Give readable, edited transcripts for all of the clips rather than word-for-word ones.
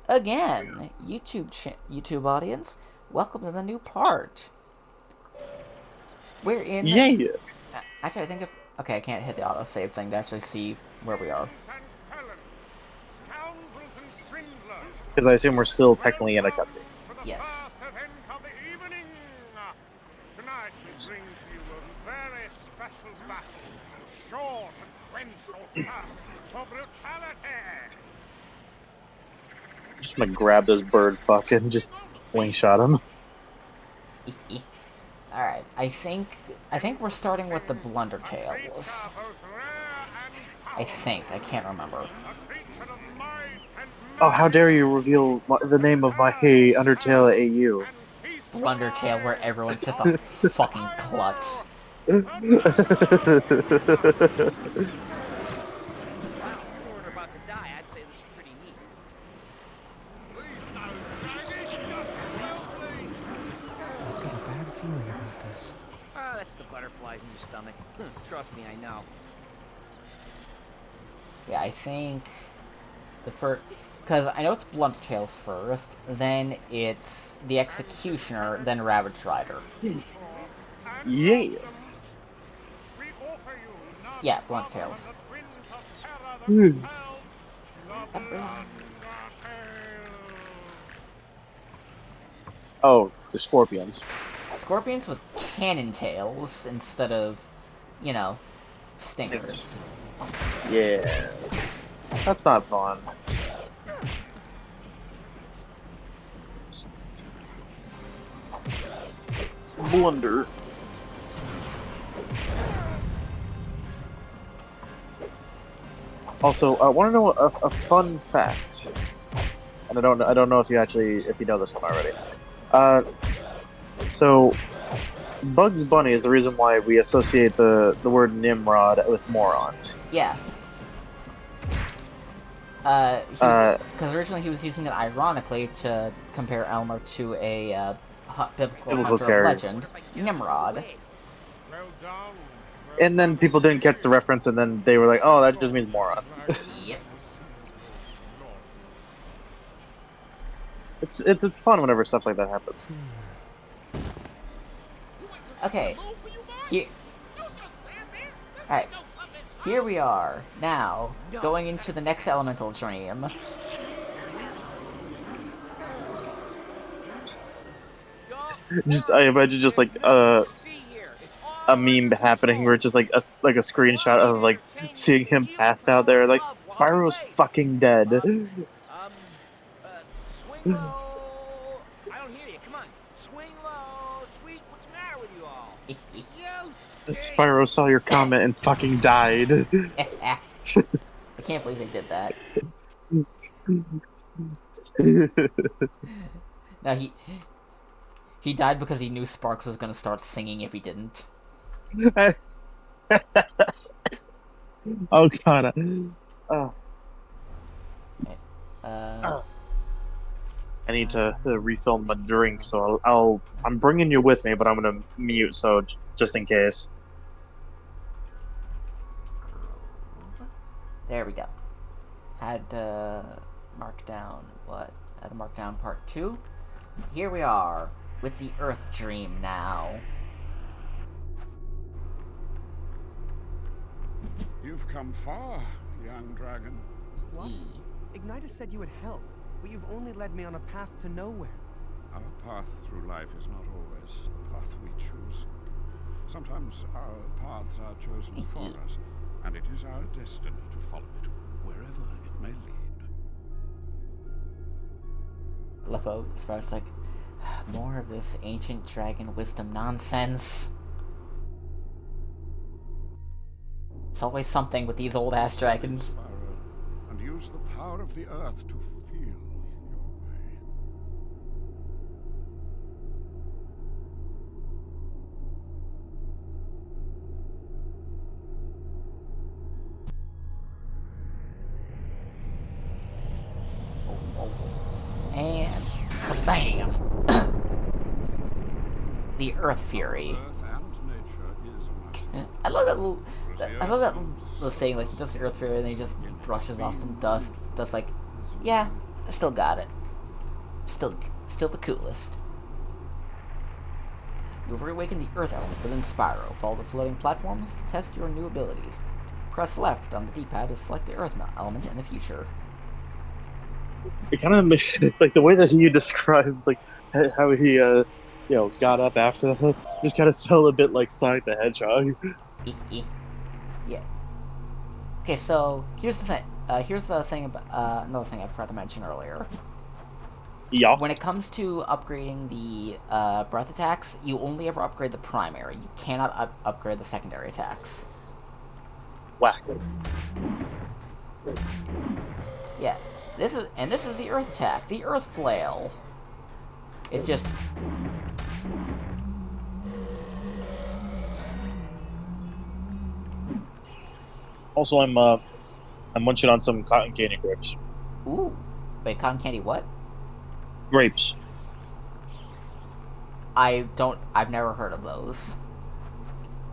again, YouTube audience. Welcome to the new part. We're in. Yay! Actually, I think if okay, I can't hit the autosave thing to actually see where we are. Because I assume we're still technically in a cutscene. Yes. Tonight we bring to you a very special battle, sure to quench your thirst for brutality. I'm just gonna grab this bird fucking just slingshot him. All right. I think we're starting with the Blundertails. I think I can't remember. Oh, how dare you reveal the name of my Hey Undertale AU. Blundertail, where everyone's just a fucking klutz. Wow, if you weren't about to die, I'd say this is pretty neat. I've got a bad feeling about this. Ah, that's the butterflies in your stomach. Trust me, I know. Yeah, I think the first, because I know it's Blundertails first, then it's the Executioner, then Ravage Rider. Yeah. Yeah, Blundertails. Oh, the scorpions. Scorpions with cannon tails instead of, you know, stingers. Yeah. That's not fun. Blunder. Also, I want to know a fun fact, and I don't know if you know this one already. So Bugs Bunny is the reason why we associate the word Nimrod with moron. Yeah. Because originally he was using it ironically to compare Elmer to a biblical hunter character. of legend, Nimrod. And then people didn't catch the reference, and then they were like, "Oh, that just means moron." Yep. It's fun whenever stuff like that happens. Okay. Here. Alright. Here we are, now, going into the next elemental dream. I imagine just like a meme happening where it's just like a screenshot of like seeing him passed out there, like Spyro's fucking dead. Swing low. I don't hear you. Come on. Swing low. Sweet, what's the matter with you all? Spyro saw your comment and fucking died. I can't believe they did that. Now he died because he knew Sparks was gonna start singing if he didn't. Oh god. I need to refill my drink, so I'm bringing you with me, but I'm gonna mute, so just in case. There we go. Had to mark down what? Had to mark down part 2. Here we are with the Earth Dream now. You've come far, young dragon. What? Ignitus said you would help, but you've only led me on a path to nowhere. Our path through life is not always the path we choose. Sometimes our paths are chosen for us, and it is our destiny to follow it, wherever it may lead. Lefo, as far as like, more of this ancient dragon wisdom nonsense. It's always something with these old-ass dragons. Spyro, and use the power of the earth to feel your way. And kabam! The Earth Fury. Earth and nature is a matter. I love that little thing, like he does the Earth Fury and then he just brushes off some dust. Like, yeah, Still got it. Still the coolest. You've reawakened the Earth element within Spyro. Follow the floating platforms to test your new abilities. Press left on the D-pad to select the Earth element in the future. It kind of like the way that you described like how he got up after that just kind of felt a bit like Sonic the Hedgehog. Yeah. Okay, so here's the thing. Here's the thing about another thing I forgot to mention earlier. Yeah. When it comes to upgrading the breath attacks, you only ever upgrade the primary. You cannot upgrade the secondary attacks. Whack. Yeah. This is the Earth attack, the Earth Flail. It's just Also, I'm munching on some cotton candy grapes. ooh. Wait, cotton candy what? Grapes. I've never heard of those.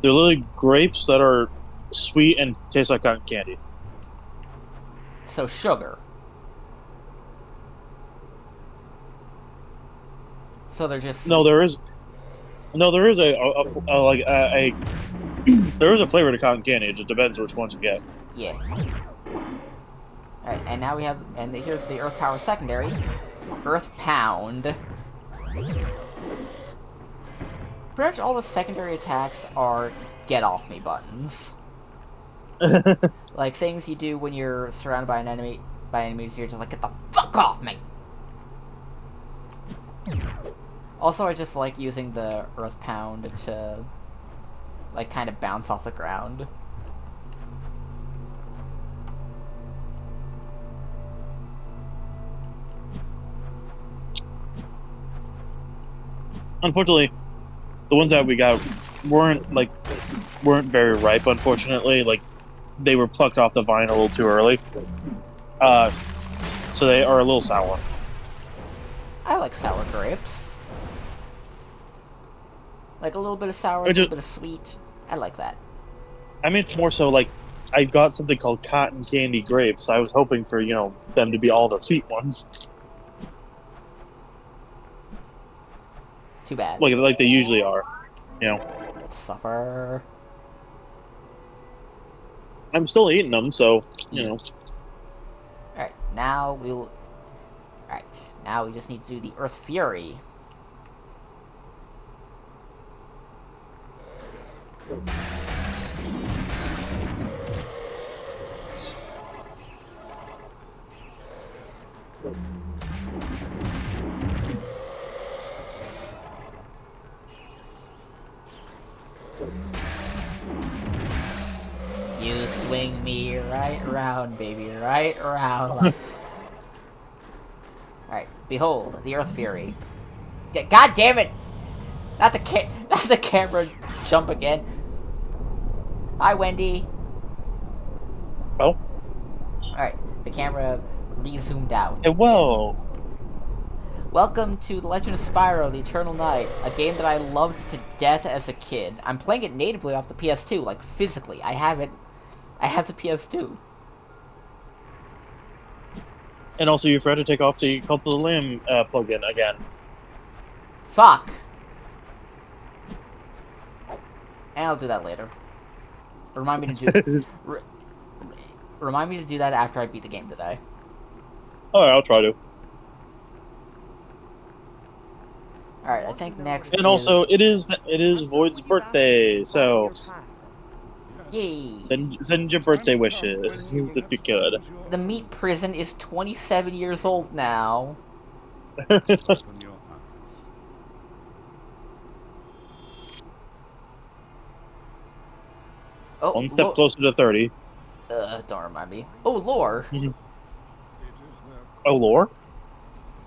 They're literally grapes that are sweet and taste like cotton candy. So sugar. So they're just No, there is a there is a flavor to cotton candy. It just depends which ones you get. yeah. Alright, and now we have here's the Earth Power secondary. Earth Pound. Pretty much all the secondary attacks are get off me buttons. Like things you do when you're surrounded by enemies, you're just like, get the fuck off me! Also, I just like using the Earth Pound to, like, kind of bounce off the ground. Unfortunately, the ones that we got weren't very ripe. Unfortunately, like they were plucked off the vine a little too early, so they are a little sour. I like sour grapes. Like a little bit of sour, a little bit of sweet. I like that. I mean, more so like I got something called cotton candy grapes. I was hoping for them to be all the sweet ones, Too bad. like they usually are. Suffer. I'm still eating them, so Alright, now we'll... Alright, now we just need to do the Earth Fury. You swing me right around, baby, right around. Like... Alright, behold, the Earth Fury. God damn it! Not the camera jump again. Hi, Wendy. Oh. Alright, the camera re-zoomed out. Hey, whoa. Welcome to The Legend of Spyro, The Eternal Night, a game that I loved to death as a kid. I'm playing it natively off the PS2, like physically. I have the PS2. And also, you forgot to take off the Cult of the Lamb plugin again. Fuck! And I'll do that later. Remind me to do... remind me to do that after I beat the game today. Alright, I'll try to. Alright, I think next And also, it is Void's birthday, so... Yay! Send your birthday wishes, if you could. The meat prison is 27 years old now. Oh, One step closer to 30. Don't remind me. Oh, lore. Oh, lore?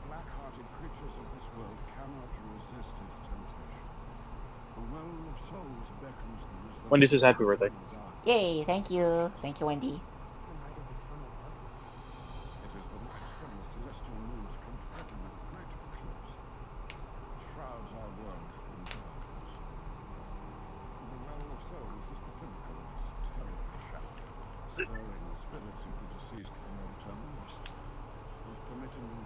Black-hearted creatures of this world cannot resist its temptation. The well of souls beckons them as Wendy says happy birthday. Yay, thank you. Thank you, Wendy. It is the night when the celestial moons come together with a great eclipse. It shrouds our world in darkness. The well of souls is the pinnacle of this terrible shadow, stirring the spirits of the deceased from their eternal rest, and permitting them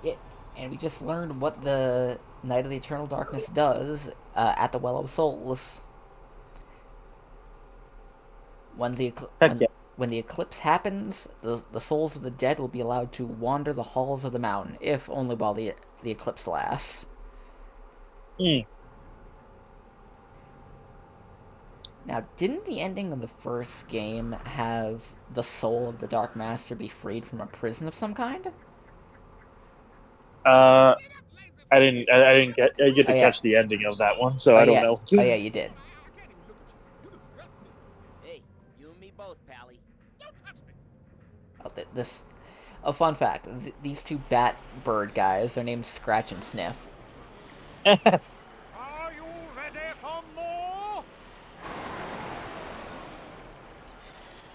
Yeah, and we just learned what the Night of the Eternal Darkness does at the Well of Souls. When the Heck yeah. when the eclipse happens, the souls of the dead will be allowed to wander the halls of the mountain, if only while the eclipse lasts. Mm. Now, didn't the ending of the first game have the soul of the Dark Master be freed from a prison of some kind? I didn't get Oh to yeah, catch the ending of that one, so oh I don't yeah, know. oh yeah, you did. Hey, you and me both, Pally. Oh, this. A fun fact: these two bat bird guys, their names Scratch and Sniff. Are you ready for more?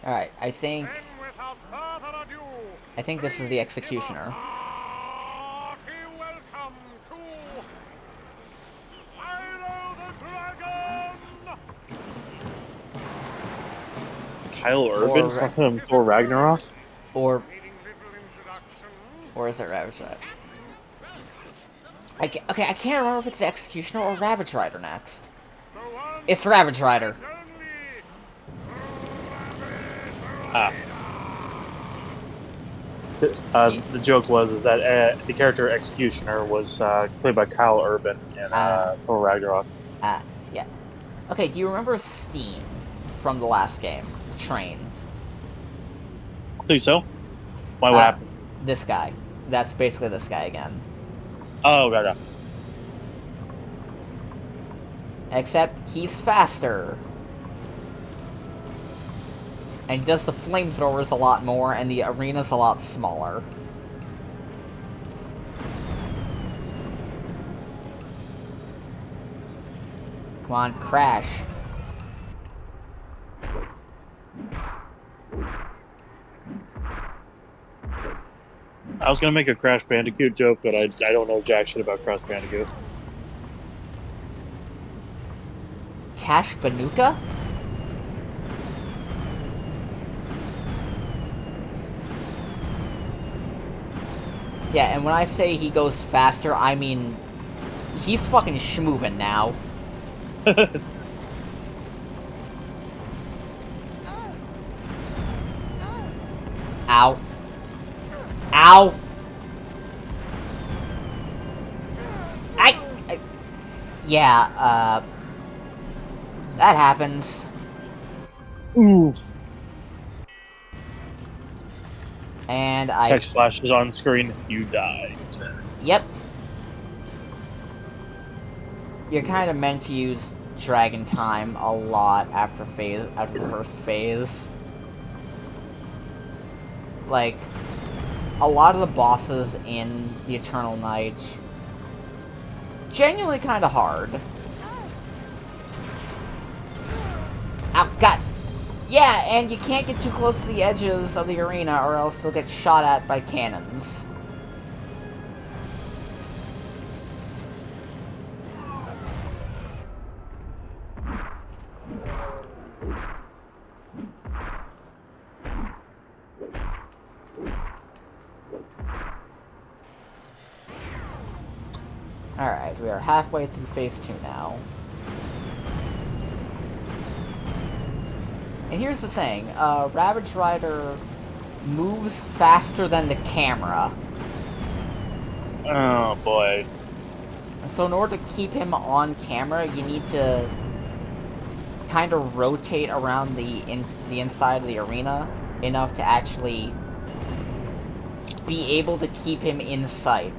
All right, I think Then, without further ado, this is the Executioner. hearty welcome to Spyro the Dragon! Kyle Urban Or from Thor Ragnarok. or Needing little introduction. or is it Ravage Rider? Okay, I can't remember if it's the Executioner or Ravage Rider next. The one It's Ravage Rider. and only Ah. The joke was that the character Executioner was played by Kyle Urban in Thor Ragnarok. Yeah. Okay, do you remember Steam from the last game? The train. I think so. Why? What happened? This guy. That's basically this guy again. Oh, God. Except he's faster. And he does the flamethrowers a lot more, and the arena's a lot smaller. Come on, crash. I was gonna make a Crash Bandicoot joke, but I don't know jack shit about Crash Bandicoot. Cash Banuka? Yeah, and when I say he goes faster, I mean he's fucking schmoovin' now. Ow. Ow! Yeah, that happens. Oof. And Text flashes on screen. You died. Yep. You're kind of meant to use Dragon Time a lot after the first phase. Like, a lot of the bosses in the Eternal Night genuinely kind of hard. Ow, God. Yeah, and you can't get too close to the edges of the arena or else you'll get shot at by cannons. Alright, we are halfway through phase 2 now. And here's the thing, Ravage Rider moves faster than the camera. Oh boy. So in order to keep him on camera, you need to kind of rotate around the inside of the arena enough to actually be able to keep him in sight.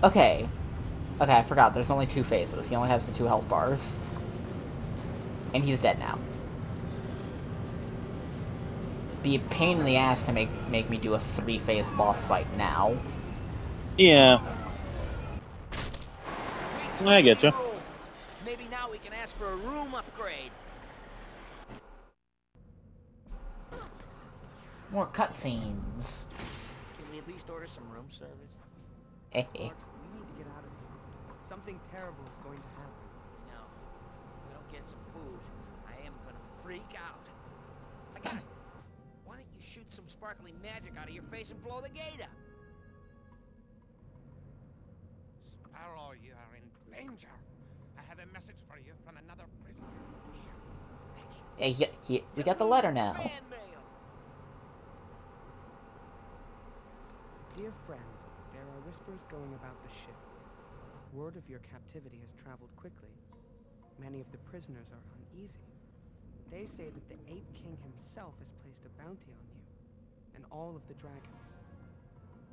Okay, I forgot. There's only 2 phases. He only has the 2 health bars. And he's dead now. Be a pain in the ass to make me do a 3-phase boss fight now. Yeah. I get you. Maybe now we can ask for a room upgrade. More cutscenes. Can we at least order some room service? Sparks, we need to get out of here. Something terrible is going to happen. No, if I don't get some food, I am gonna freak out. I got it. Why don't you shoot some sparkling magic out of your face and blow the gate up? Spyro, you are in danger. I have a message for you from another prisoner. Here, thank you. We got the letter now. Fan mail. Dear friend, there are whispers going about the ship. Word of your captivity has traveled quickly. Many of the prisoners are uneasy. They say that the Ape King himself has placed a bounty on you, and all of the dragons.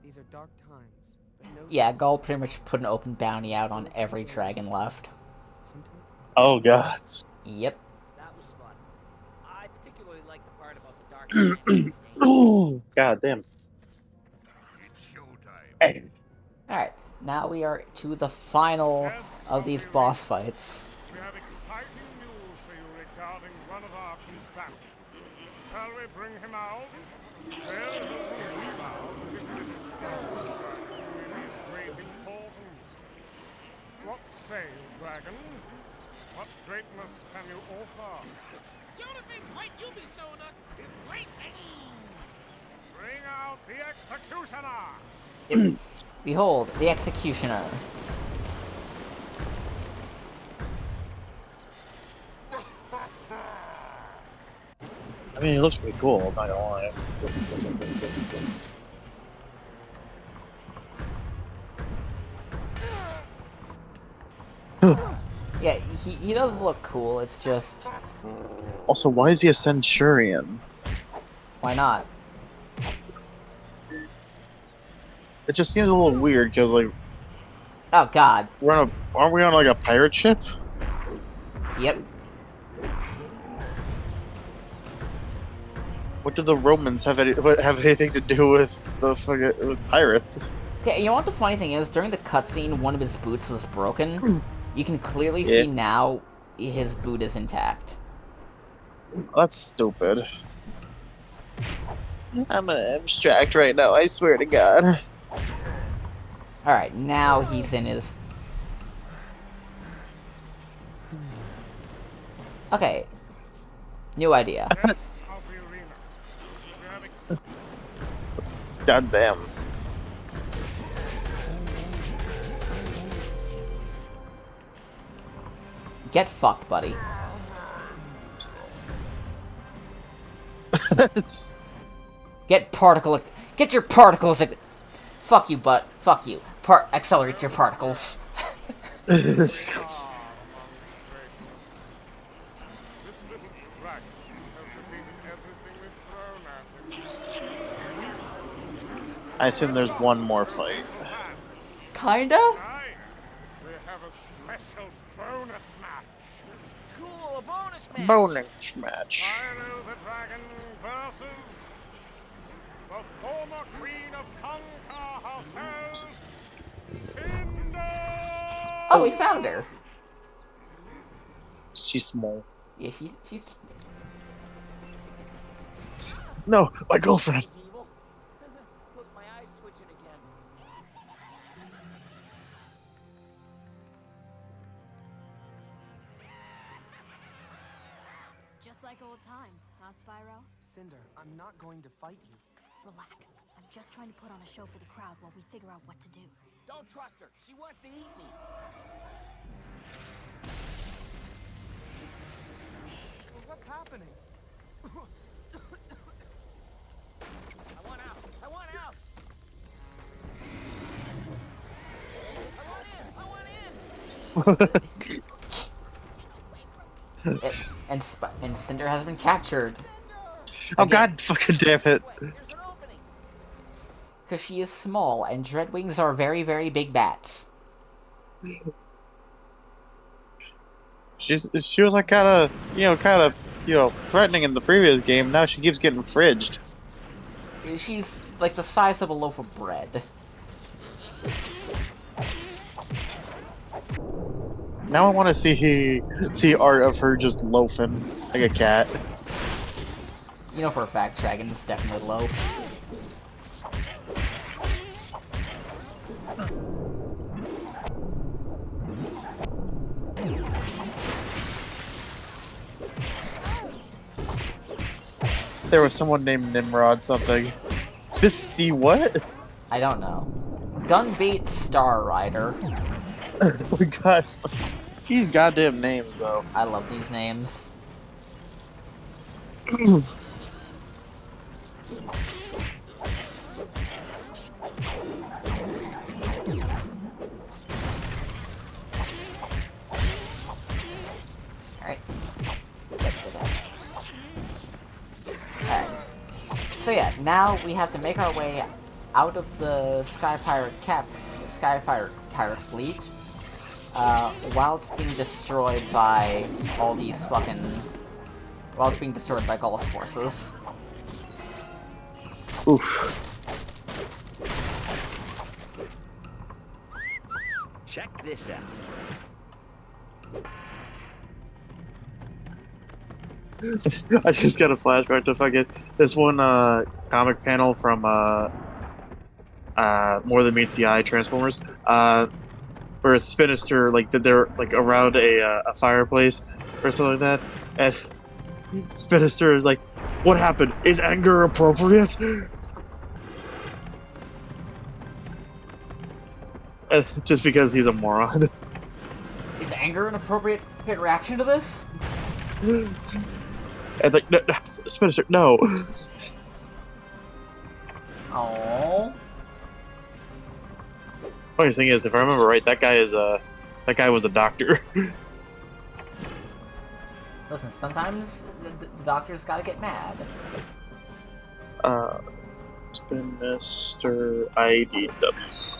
These are dark times, but no... Yeah, Gull pretty much put an open bounty out on every dragon left. Hunter? Oh gods. Yep. That was fun. I particularly like the part about the dark. Oh god damn. It's showtime. Hey. Alright, now we are to the final of these boss fights. We have exciting news for you regarding one of our combatants. Shall we bring him out? Well, he found this little dragon in his great importance. What say you, dragon? What greatness can you offer? The only thing great you'll be showing us is great aim! Bring out the executioner! Behold, the Executioner. I mean, it looks pretty cool, I'm not gonna lie. Yeah, he does look cool, it's just... Also, why is he a Centurion? Why not? It just seems a little weird, because, like, Oh god. aren't we on, like, a pirate ship? Yep. What do the Romans have anything to do with with pirates? Okay, you know what the funny thing is? During the cutscene, one of his boots was broken. You can clearly Yeah. see now his boot is intact. That's stupid. I'm abstract right now, I swear to God. Alright, now he's in his... Okay. New idea. Of the arena. We have God damn. Get fucked, buddy. Get your particles... Fuck you, butt. Fuck you. Accelerates your particles. This little dragon has defeated everything we've thrown at him. I assume there's one more fight. Kinda? Tonight, we have a special bonus match. Cool, a bonus match. Bonus match. Spyro the Dragon versus the former queen of Conquer herself, Cinder! Oh, we found her. She's small. Yeah, she's... No, my girlfriend. Evil. Look, my eyes twitching again. Just like old times, huh, Spyro? Cinder, I'm not going to fight you. Relax. I'm just trying to put on a show for the crowd while we figure out what to do. Don't trust her. She wants to eat me. What's happening? I want out. I want out. I want in. And Cinder has been captured. Oh god fucking damn it. Wait, there's an opening. Because she is small, and Dreadwings are very, very big bats. She was like kind of threatening in the previous game. Now she keeps getting fridged. She's like the size of a loaf of bread. Now I want to see art of her just loafing like a cat. You know for a fact, Dragon's definitely loaf. there was someone named Nimrod something. Fisty what? I don't know. Gunbeat Star Rider. We got these goddamn names though. I love these names. Alright. Alright. So yeah, now we have to make our way out of the Sky Pirate fleet, while it's being destroyed by all these fucking... while it's being destroyed by Gaull's forces. Oof. Check this out. I just got a flashback to fucking this one comic panel from More Than Meets the Eye Transformers, where Spinister like they're like around a fireplace or something like that, and Spinister is like, "What happened? Is anger appropriate?" Just because he's a moron. Is anger an appropriate reaction to this? It's like, no, Spinister, no. Oh. Funny thing is, if I remember right, that guy was a doctor. Listen, sometimes the doctor's gotta get mad. Spinister IDW.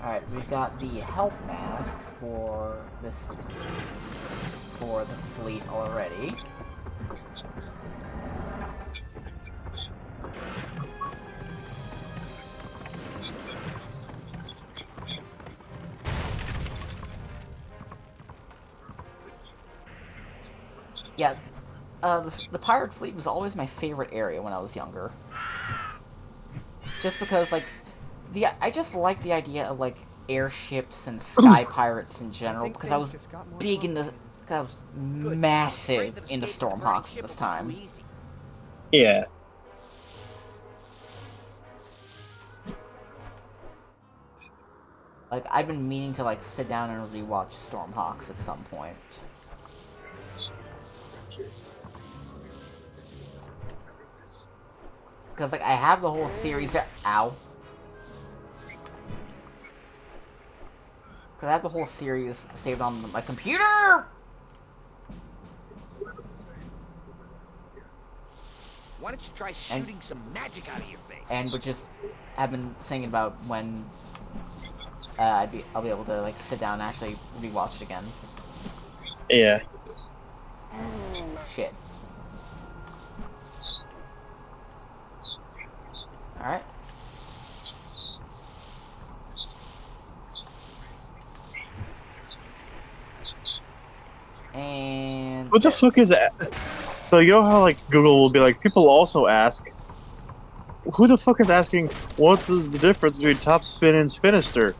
Alright, we've got the health mask for the fleet already. Yeah, the pirate fleet was always my favorite area when I was younger. Just because, like, I just like the idea of, like, airships and sky pirates in general, because I was big in the... I was massive into Stormhawks at this time. Yeah. Like, I've been meaning to, like, sit down and rewatch Stormhawks at some point. Because, like, I have the whole series... Ow. Because I have the whole series saved on my computer! Why don't you try shooting some magic out of your face? And which is... I've been thinking about when... I'll be able to, like, sit down and actually rewatch it again. Yeah. Shit. Alright. And... What the fuck is that? So you know how, like, Google will be like, people also ask, who the fuck is asking, what is the difference between top spin and spinister?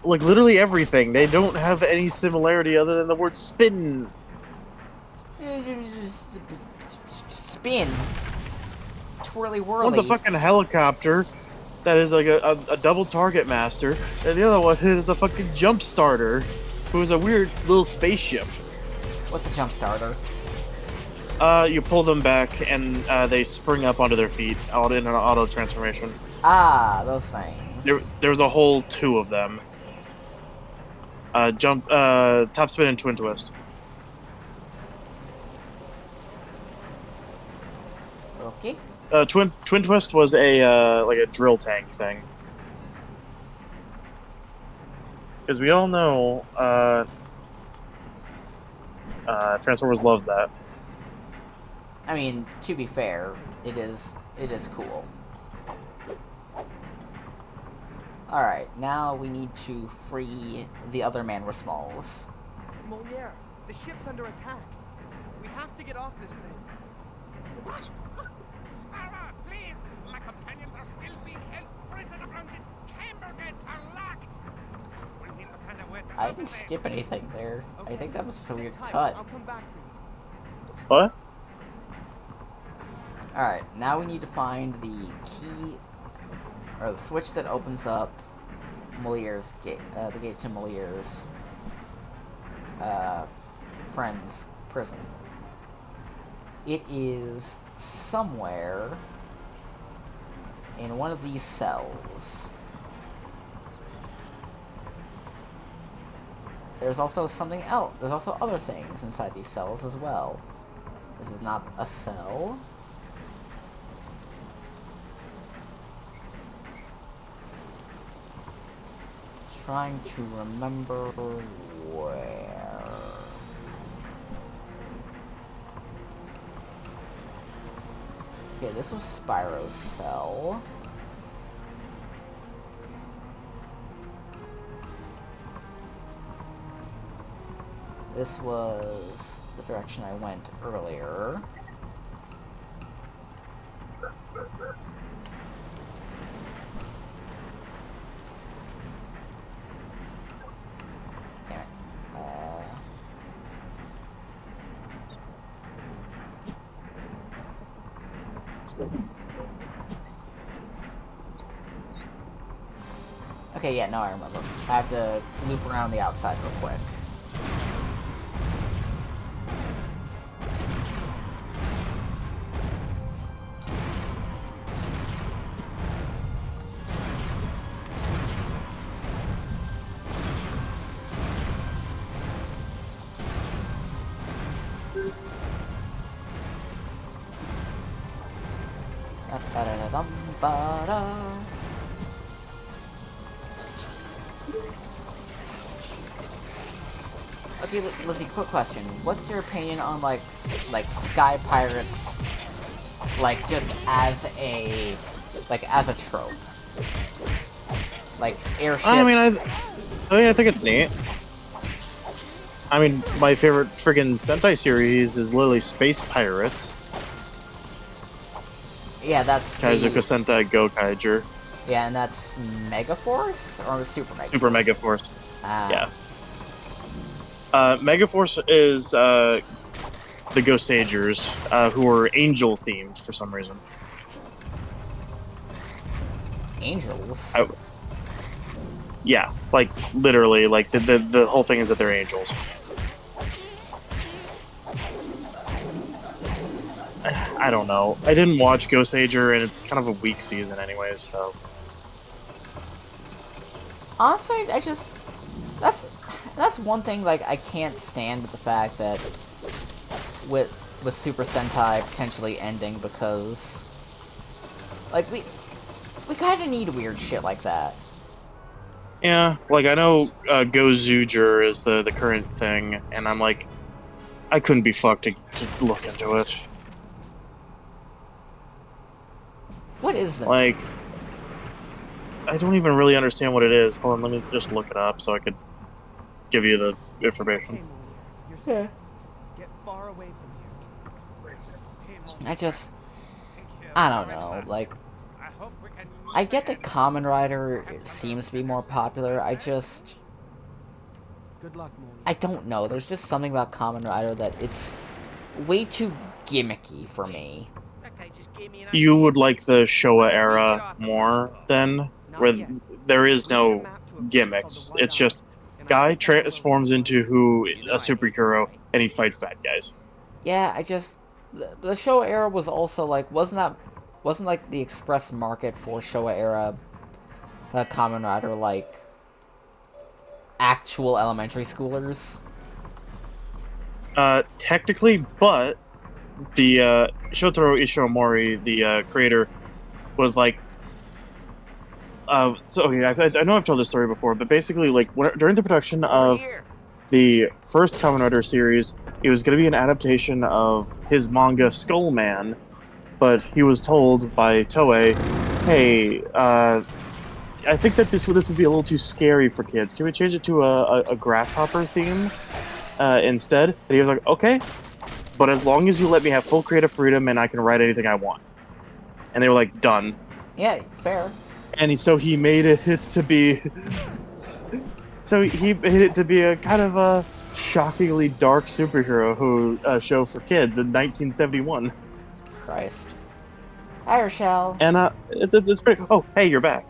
Like, literally everything. They don't have any similarity other than the word spin. Spin. Twirly whirly. One's a fucking helicopter that is like a double target master, and the other one is a fucking jump starter, who's a weird little spaceship. What's a jump starter? You pull them back, and they spring up onto their feet, all in an auto transformation. Ah, those things. There was a whole 2 of them. Top spin and twin twist. Okay. Twin twist was a like a drill tank thing. Because we all know Transformers loves that. I mean, to be fair, it is cool. Alright, now we need to free the other Manrismals. Moliere, the ship's under attack. We have to get off this thing. Spyro, please! My companions are still being held It's unlocked. We'll need to find a way to I open didn't it. skip anything there. I think that was just a Sit weird tight. cut. I'll come back for you. What? Alright, now we need to find the key, or the switch that opens up Moliere's gate, the gate to Moliere's, friend's prison. It is somewhere in one of these cells. There's also something else. There's also other things inside these cells as well. This is not a cell. Trying to remember where. Okay, this was Spyro's cell. This was the direction I went earlier. Damn it. Okay, yeah, no, I remember. I have to loop around the outside real quick. Ba-da-da-dum-ba-da. Okay, Lizzie, quick question. What's your opinion on, like Sky Pirates, like, just as a trope? Like, airship... I think it's neat. I mean, my favorite friggin' Sentai series is literally Space Pirates. Yeah, that's Kaizuka Sentai Go Kaiger. Yeah, and that's Megaforce? Or Super Megaforce? Super Megaforce. Ah. Yeah. Megaforce is the Ghost Sagers, who are angel themed for some reason. Angels? Yeah, like literally, like the whole thing is that they're angels. I don't know. I didn't watch Ghost Sager, and it's kind of a weak season, anyways. So honestly, I just that's one thing, like, I can't stand with the fact that with Super Sentai potentially ending, because like we kind of need weird shit like that. yeah, like I know Go Zooger is the current thing, and I'm like, I couldn't be fucked to look into it. What is that? Like, I don't even really understand what it is. Hold on, let me just look it up so I could give you the information. Okay, Moliere, you're safe. Get far away from here. I don't know, like, I get that Kamen Rider seems to be more popular, Good luck, Moliere. I don't know, there's just something about Kamen Rider that it's way too gimmicky for me. You would like the Showa era more then, where there is no gimmicks. It's just guy transforms into a superhero and he fights bad guys. Yeah, the Showa era was also like, wasn't like the express market for Showa era Kamen Rider like actual elementary schoolers? Technically, but the Shotaro Ishimori, the creator, was like, so okay, I know I've told this story before, but basically, like, during the production of the first Kamen Rider series, it was going to be an adaptation of his manga Skullman, but he was told by Toei, hey, I think that this would be a little too scary for kids. Can we change it to a grasshopper theme instead? And he was like, okay, but as long as you let me have full creative freedom and I can write anything I want. And they were like, done. Yeah, fair. and so he made it to be. So he made it to be a kind of a shockingly dark superhero show for kids in 1971, Christ. Hi, Rochelle. and it's pretty. Oh, hey, you're back.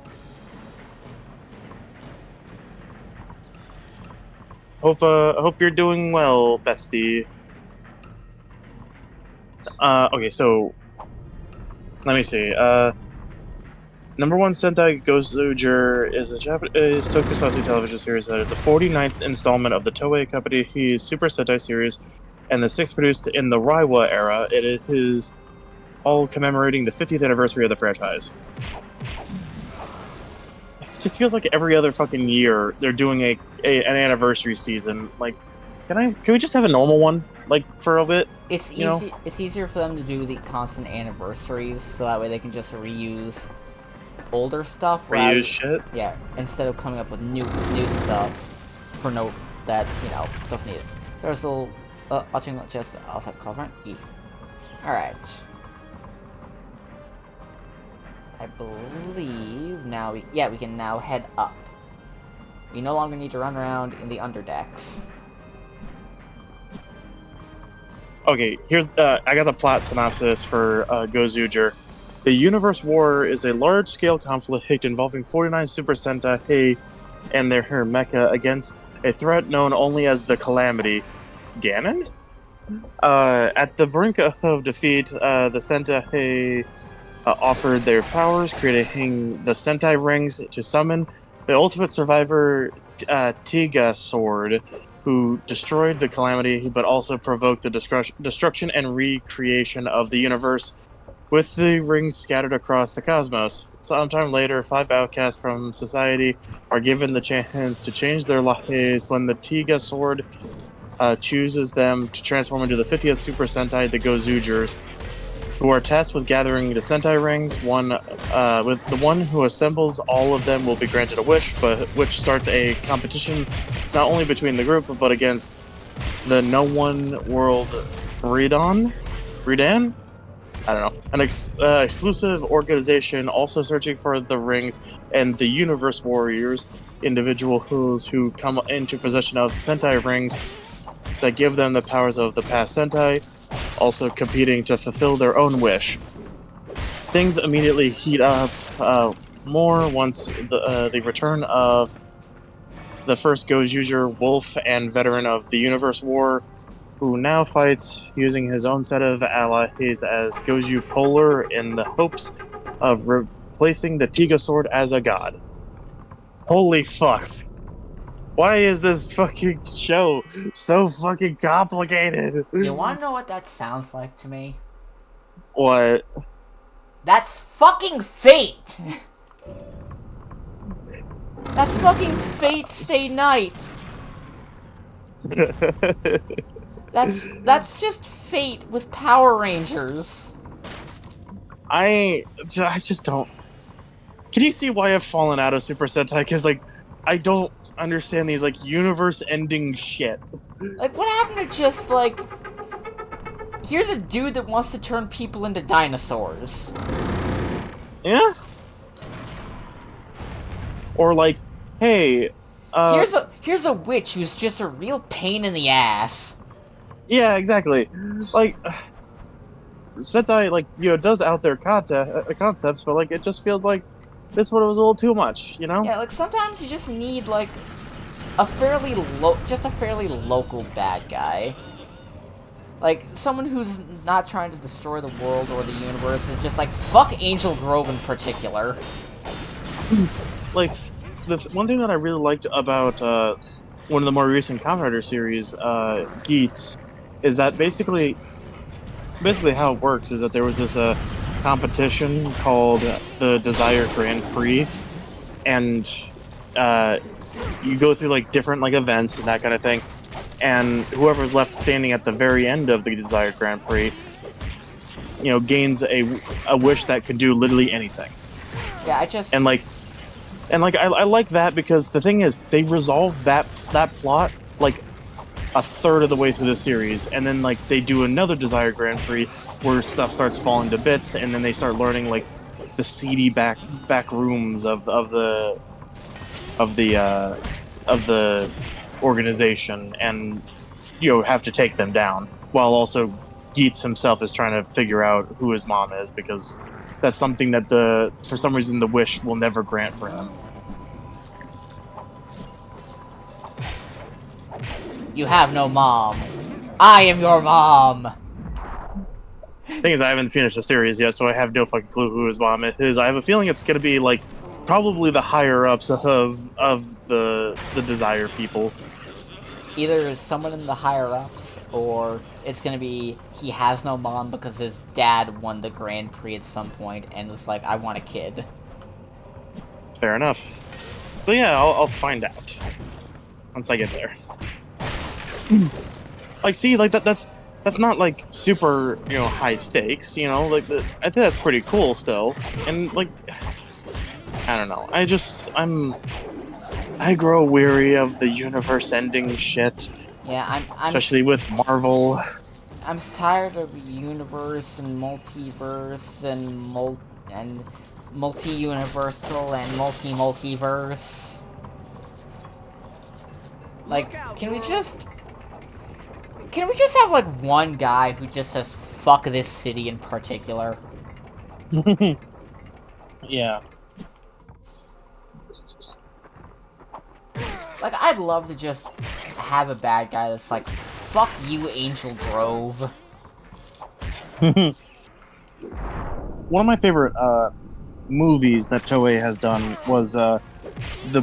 Hope you're doing well, bestie. Okay, so let me see. Number one Sentai Gozuger is a Japanese tokusatsu television series that is the 49th installment of the Toei Company's Super Sentai series, and the sixth produced in the Reiwa era. It is all commemorating the 50th anniversary of the franchise. It just feels like every other fucking year they're doing an anniversary season. Like, can we just have a normal one, like, for a bit? It's easy. It's easier for them to do the constant anniversaries, so that way they can just reuse older stuff. Reuse shit. Yeah, instead of coming up with new stuff for that doesn't need it. So there's a little watching just outside cover. E. All right. I believe now we can now head up. We no longer need to run around in the underdecks. Okay, here's I got the plot synopsis for Gozuger. The Universe War is a large-scale conflict involving 49 Super Sentai and their mecha against a threat known only as the Calamity, Ganon. At the brink of defeat, the Sentai offered their powers, creating the Sentai Rings to summon the ultimate survivor, Tiga Sword, who destroyed the Calamity, but also provoked the destruction and recreation of the universe, with the rings scattered across the cosmos. Sometime later, 5 outcasts from society are given the chance to change their lives when the Tiga Sword chooses them to transform into the 50th Super Sentai, the Gozugers, who are tasked with gathering the Sentai Rings. With the one who assembles all of them will be granted a wish, but which starts a competition not only between the group, but against the No One World Redan? I don't know. An exclusive organization also searching for the rings, and the Universe Warriors, individuals who come into possession of Sentai rings that give them the powers of the past Sentai, also competing to fulfill their own wish. Things immediately heat up more once the return of the first Gozuger, Wolf, and veteran of the Universe War, who now fights using his own set of allies as Goju Polar in the hopes of replacing the Tiga Sword as a god. Holy fuck. Why is this fucking show so fucking complicated? You wanna know what that sounds like to me? What? That's fucking Fate! That's fucking Fate Stay Night! That's just Fate with Power Rangers. I just don't... Can you see why I've fallen out of Super Sentai? Because, like, I don't understand these, like, universe-ending shit. Like, what happened to just, like... Here's a dude that wants to turn people into dinosaurs. Yeah? Or, like, hey... Here's a witch who's just a real pain in the ass. Yeah, exactly. Like... Sentai, like, does out their concepts, but, like, it just feels like this one was a little too much, you know? Yeah, like, sometimes you just need, like, a fairly local bad guy. Like, someone who's not trying to destroy the world or the universe is just like, fuck Angel Grove in particular. Like, the one thing that I really liked about one of the more recent Kamen Rider series, Geats, is that basically how it works is that there was this competition called the Desire Grand Prix, and you go through like different like events and that kind of thing, and whoever left standing at the very end of the Desire Grand Prix, gains a wish that could do literally anything. Yeah, I like that because the thing is they resolve that plot like a third of the way through the series, and then like they do another Desire Grand Prix where stuff starts falling to bits, and then they start learning like the seedy back rooms of the organization, and have to take them down, while also Geets himself is trying to figure out who his mom is, because that's something that for some reason the Wish will never grant for him. You have no mom. I am your mom. Thing is, I haven't finished the series yet, so I have no fucking clue who his mom is. I have a feeling it's gonna be like probably the higher ups of the Desire people. Either someone in the higher ups, or it's gonna be he has no mom because his dad won the Grand Prix at some point and was like, I want a kid. Fair enough. So yeah, I'll find out once I get there. Like, see, like that's not like super, high stakes, like I think that's pretty cool still. And like, I don't know. I grow weary of the universe ending shit. Yeah, I'm especially with Marvel. I'm tired of universe and multiverse and multi-universal and multi-multiverse. Like, can we just have like one guy who just says fuck this city in particular? Yeah. Like, I'd love to just have a bad guy that's like, fuck you, Angel Grove. One of my favorite movies that Toei has done was the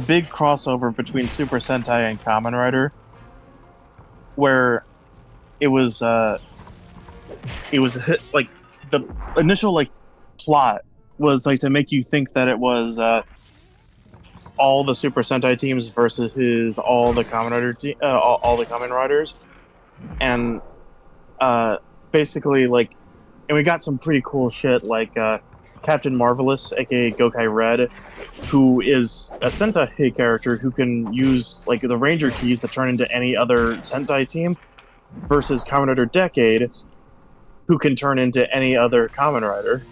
big crossover between Super Sentai and Kamen Rider, where it was like the initial like plot was like to make you think that it was all the Super Sentai teams versus all the Kamen Rider all the Kamen Riders, and basically like, and we got some pretty cool shit like Captain Marvelous, aka Gokai Red, who is a Sentai character who can use like the Ranger keys to turn into any other Sentai team, versus Kamen Rider Decade, who can turn into any other Kamen Rider.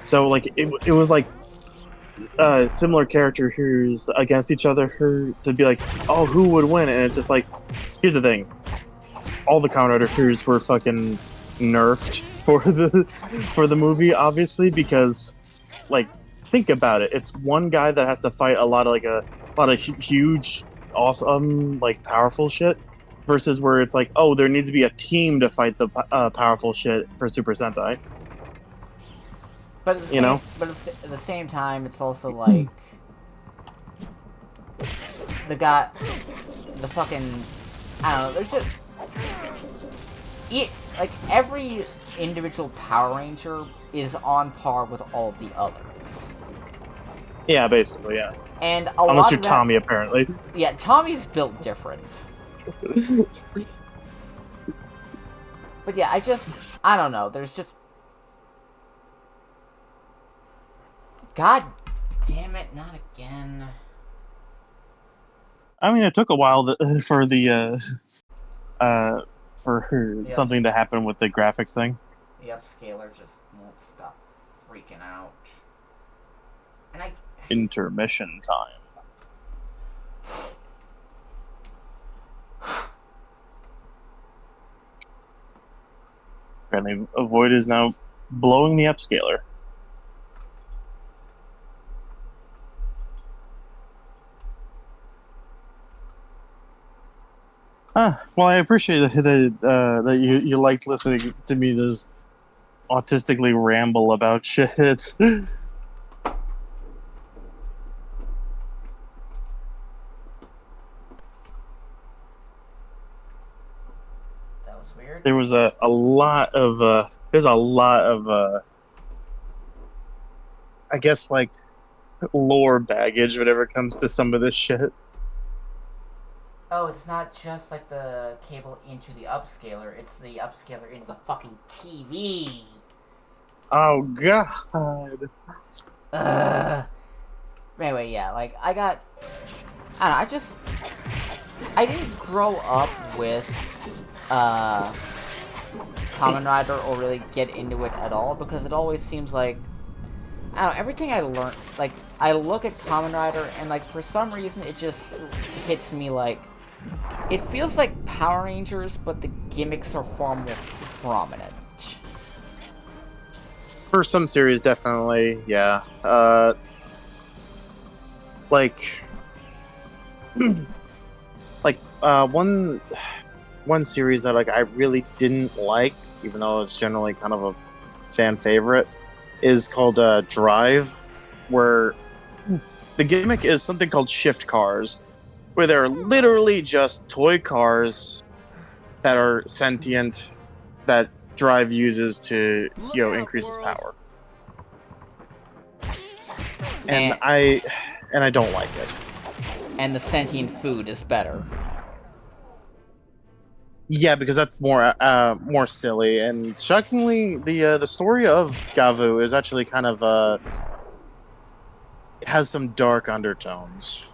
So like it was like similar characters against each other to be like, oh, who would win? And it's just like, here's the thing, all the Kamen Rider crews were fucking nerfed for the movie, obviously, because like, think about it, it's one guy that has to fight a lot of huge, awesome, like powerful shit, versus where it's like, oh, there needs to be a team to fight the powerful shit for Super Sentai. But at the same time, it's also like the fucking, I don't know. There's just like every individual Power Ranger is on par with all of the others. Yeah, basically, yeah. And unless you're Tommy, apparently. Yeah, Tommy's built different. But yeah, I don't know. There's just, God damn it, not again. I mean, it took a while for something to happen with the graphics thing. The upscaler just won't stop freaking out. And Intermission time. Apparently, Void is now blowing the upscaler. Well, I appreciate that you liked listening to me just autistically ramble about shit. That was weird. There was a lot of I guess like lore baggage whenever it comes to some of this shit. Oh, it's not just like the cable into the upscaler, it's the upscaler into the fucking TV. Oh, God. Anyway, yeah, like, I don't know, I didn't grow up with, Kamen Rider or really get into it at all, because it always seems like I don't know, everything I learned, like, I look at Kamen Rider, and, like, for some reason, it just hits me, like, it feels like Power Rangers, but the gimmicks are far more prominent. For some series, definitely, yeah. Like, one series that, like, I really didn't like, even though it's generally kind of a fan favorite, is called Drive, where the gimmick is something called shift cars, where they're literally just toy cars that are sentient that Drive uses to, increase his power. And I don't like it. And the sentient food is better. Yeah, because that's more silly, and shockingly, the story of Gavu is actually kind of has some dark undertones.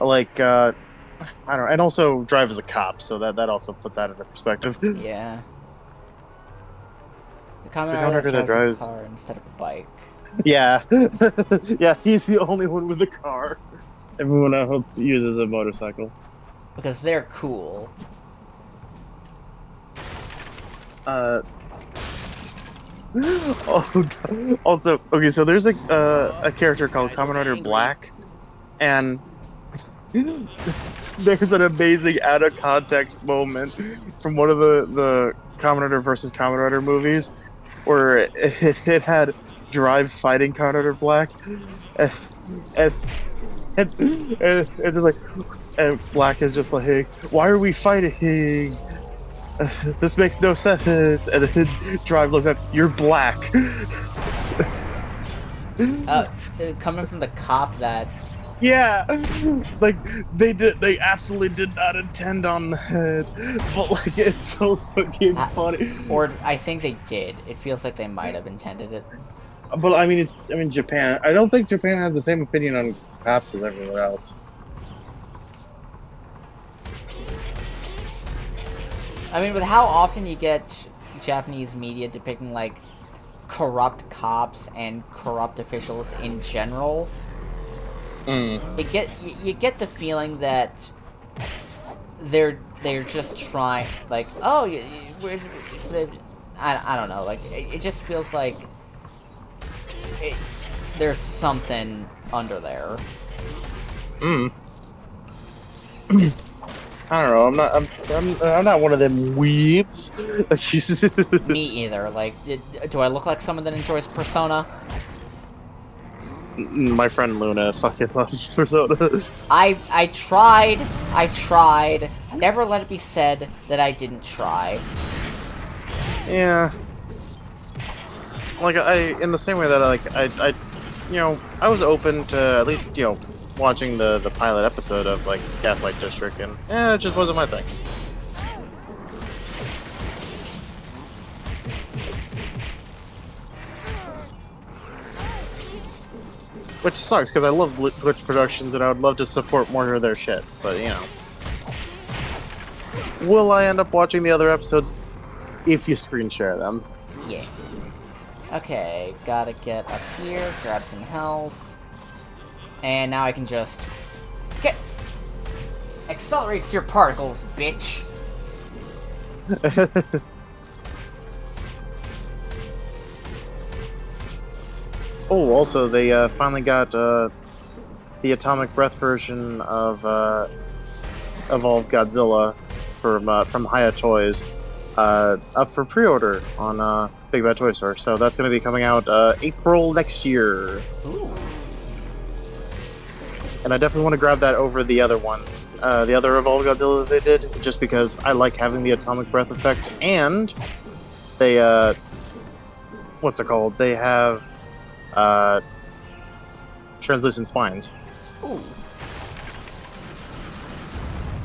Like I don't know, and also Drive as a cop, so that also puts that into perspective. Yeah. The Kamen The Rider Rider that that drives drives- a car instead of a bike. Yeah, yeah, he's the only one with a car. Everyone else uses a motorcycle. Because they're cool. Oh, God. Also, okay, so there's a character called Kamen Rider Black, and there's an amazing out of context moment from one of the Kamen Rider versus Kamen Rider movies where it had Drive fighting Kamen Rider Black, and just like, and Black is just like, hey, why are we fighting? This makes no sense. And then Drive looks at, you're black. Coming from the cop that... Yeah, like they absolutely did not intend on that, but like it's so fucking funny. Or I think they did. It feels like they might have intended it. But I mean, Japan. I don't think Japan has the same opinion on cops as everywhere else. I mean, with how often you get Japanese media depicting, like, corrupt cops and corrupt officials in general, you get the feeling that they're just trying, like, oh, I don't know, like, it just feels like there's something under there. I don't know. I'm not one of them weebs. Me either. Like, do I look like someone that enjoys Persona? My friend Luna fucking loves Persona. I tried. Never let it be said that I didn't try. Yeah. Like, in the same way that I I was open to at least, watching the pilot episode of, like, Gaslight District, and it just wasn't my thing. Which sucks, because I love Glitch Productions, and I would love to support more of their shit, but, Will I end up watching the other episodes? If you screen share them. Yeah. Okay, gotta get up here, grab some health. And now I can just... get... Accelerates your particles, bitch! Oh, also, they finally got the Atomic Breath version of Evolved Godzilla from Haya Toys up for pre-order on Big Bad Toy Store. So that's going to be coming out April next year. Ooh. And I definitely want to grab that over the other one. The other Evolved Godzilla that they did, just because I like having the Atomic Breath effect, and they, what's it called? They have, translucent spines. Ooh.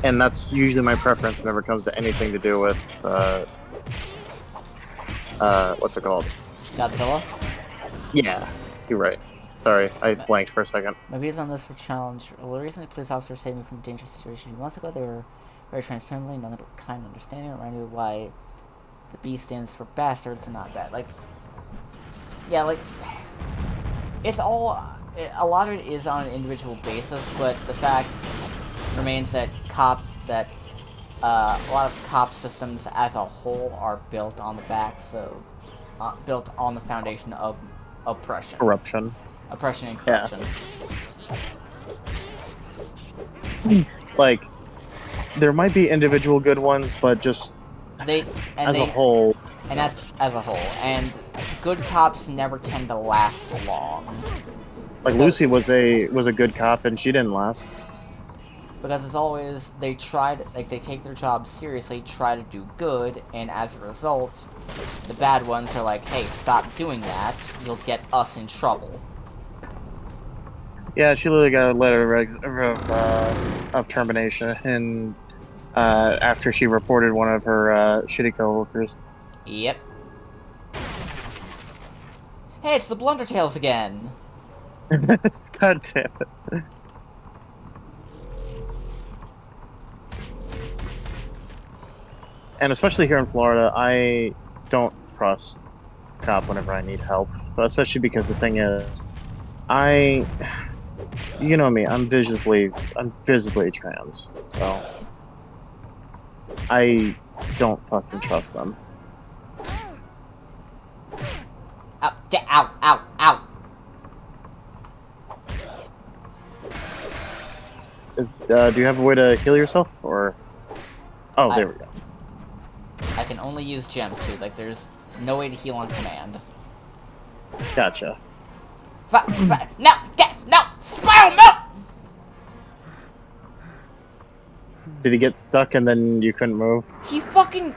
And that's usually my preference whenever it comes to anything to do with, what's it called? Godzilla? Yeah, you're right. Sorry, I blanked for a second. My views on this were challenged. Well, recently, police officers saved me from a dangerous situation a few months ago. They were very transparently, nothing but kind understanding. It reminded me of why The B stands for bastards, not bad. Like, yeah, like, it's all, a lot of it is on an individual basis, but the fact remains that a lot of cop systems as a whole are built on the backs of, built on the foundation of oppression. Corruption. Oppression and corruption. Yeah. Like, there might be individual good ones, but just a whole. And as a whole. And good cops never tend to last long. Like, Lucy was a good cop, and she didn't last. Because it's always, they take their job seriously, try to do good, and as a result, the bad ones are like, hey, stop doing that, you'll get us in trouble. Yeah, she literally got a letter of termination, and after she reported one of her shitty coworkers. Yep. Hey, it's the Blundertails again! God damn it. And especially here in Florida, I don't trust cop whenever I need help. Especially because the thing is, you know me, I'm visibly trans, so I don't fucking trust them. Ow, ow, ow, ow! Do you have a way to heal yourself, or? Oh, there we go. I can only use gems too. Like, there's no way to heal on command. Gotcha. No! No! Spyro, no! Did he get stuck and then you couldn't move? He fucking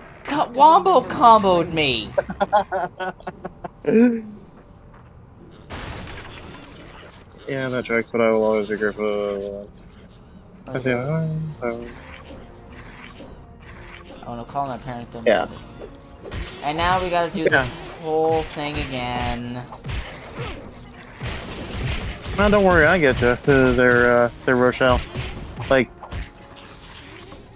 wombo comboed me! Yeah, that tracks, but I will always be grateful. I say, Oh no, calling my parents didn't yeah. do it. And now we gotta do this whole thing again. No, don't worry, I get you. They're Rochelle. Like,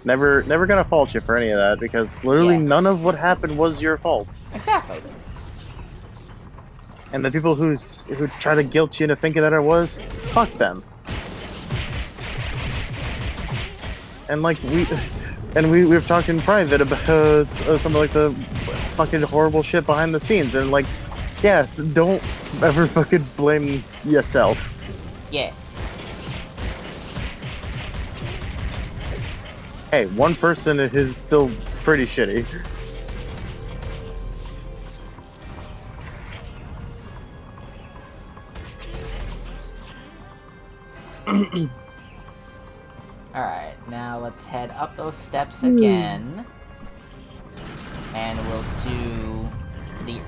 never gonna fault you for any of that, because literally none of what happened was your fault. Exactly. And the people who try to guilt you into thinking that it was, fuck them. And like we've talked in private about some of like the fucking horrible shit behind the scenes, and like, yes, don't ever fucking blame yourself. Yeah. Hey, one person is still pretty shitty. Alright, now let's head up those steps again. And we'll do the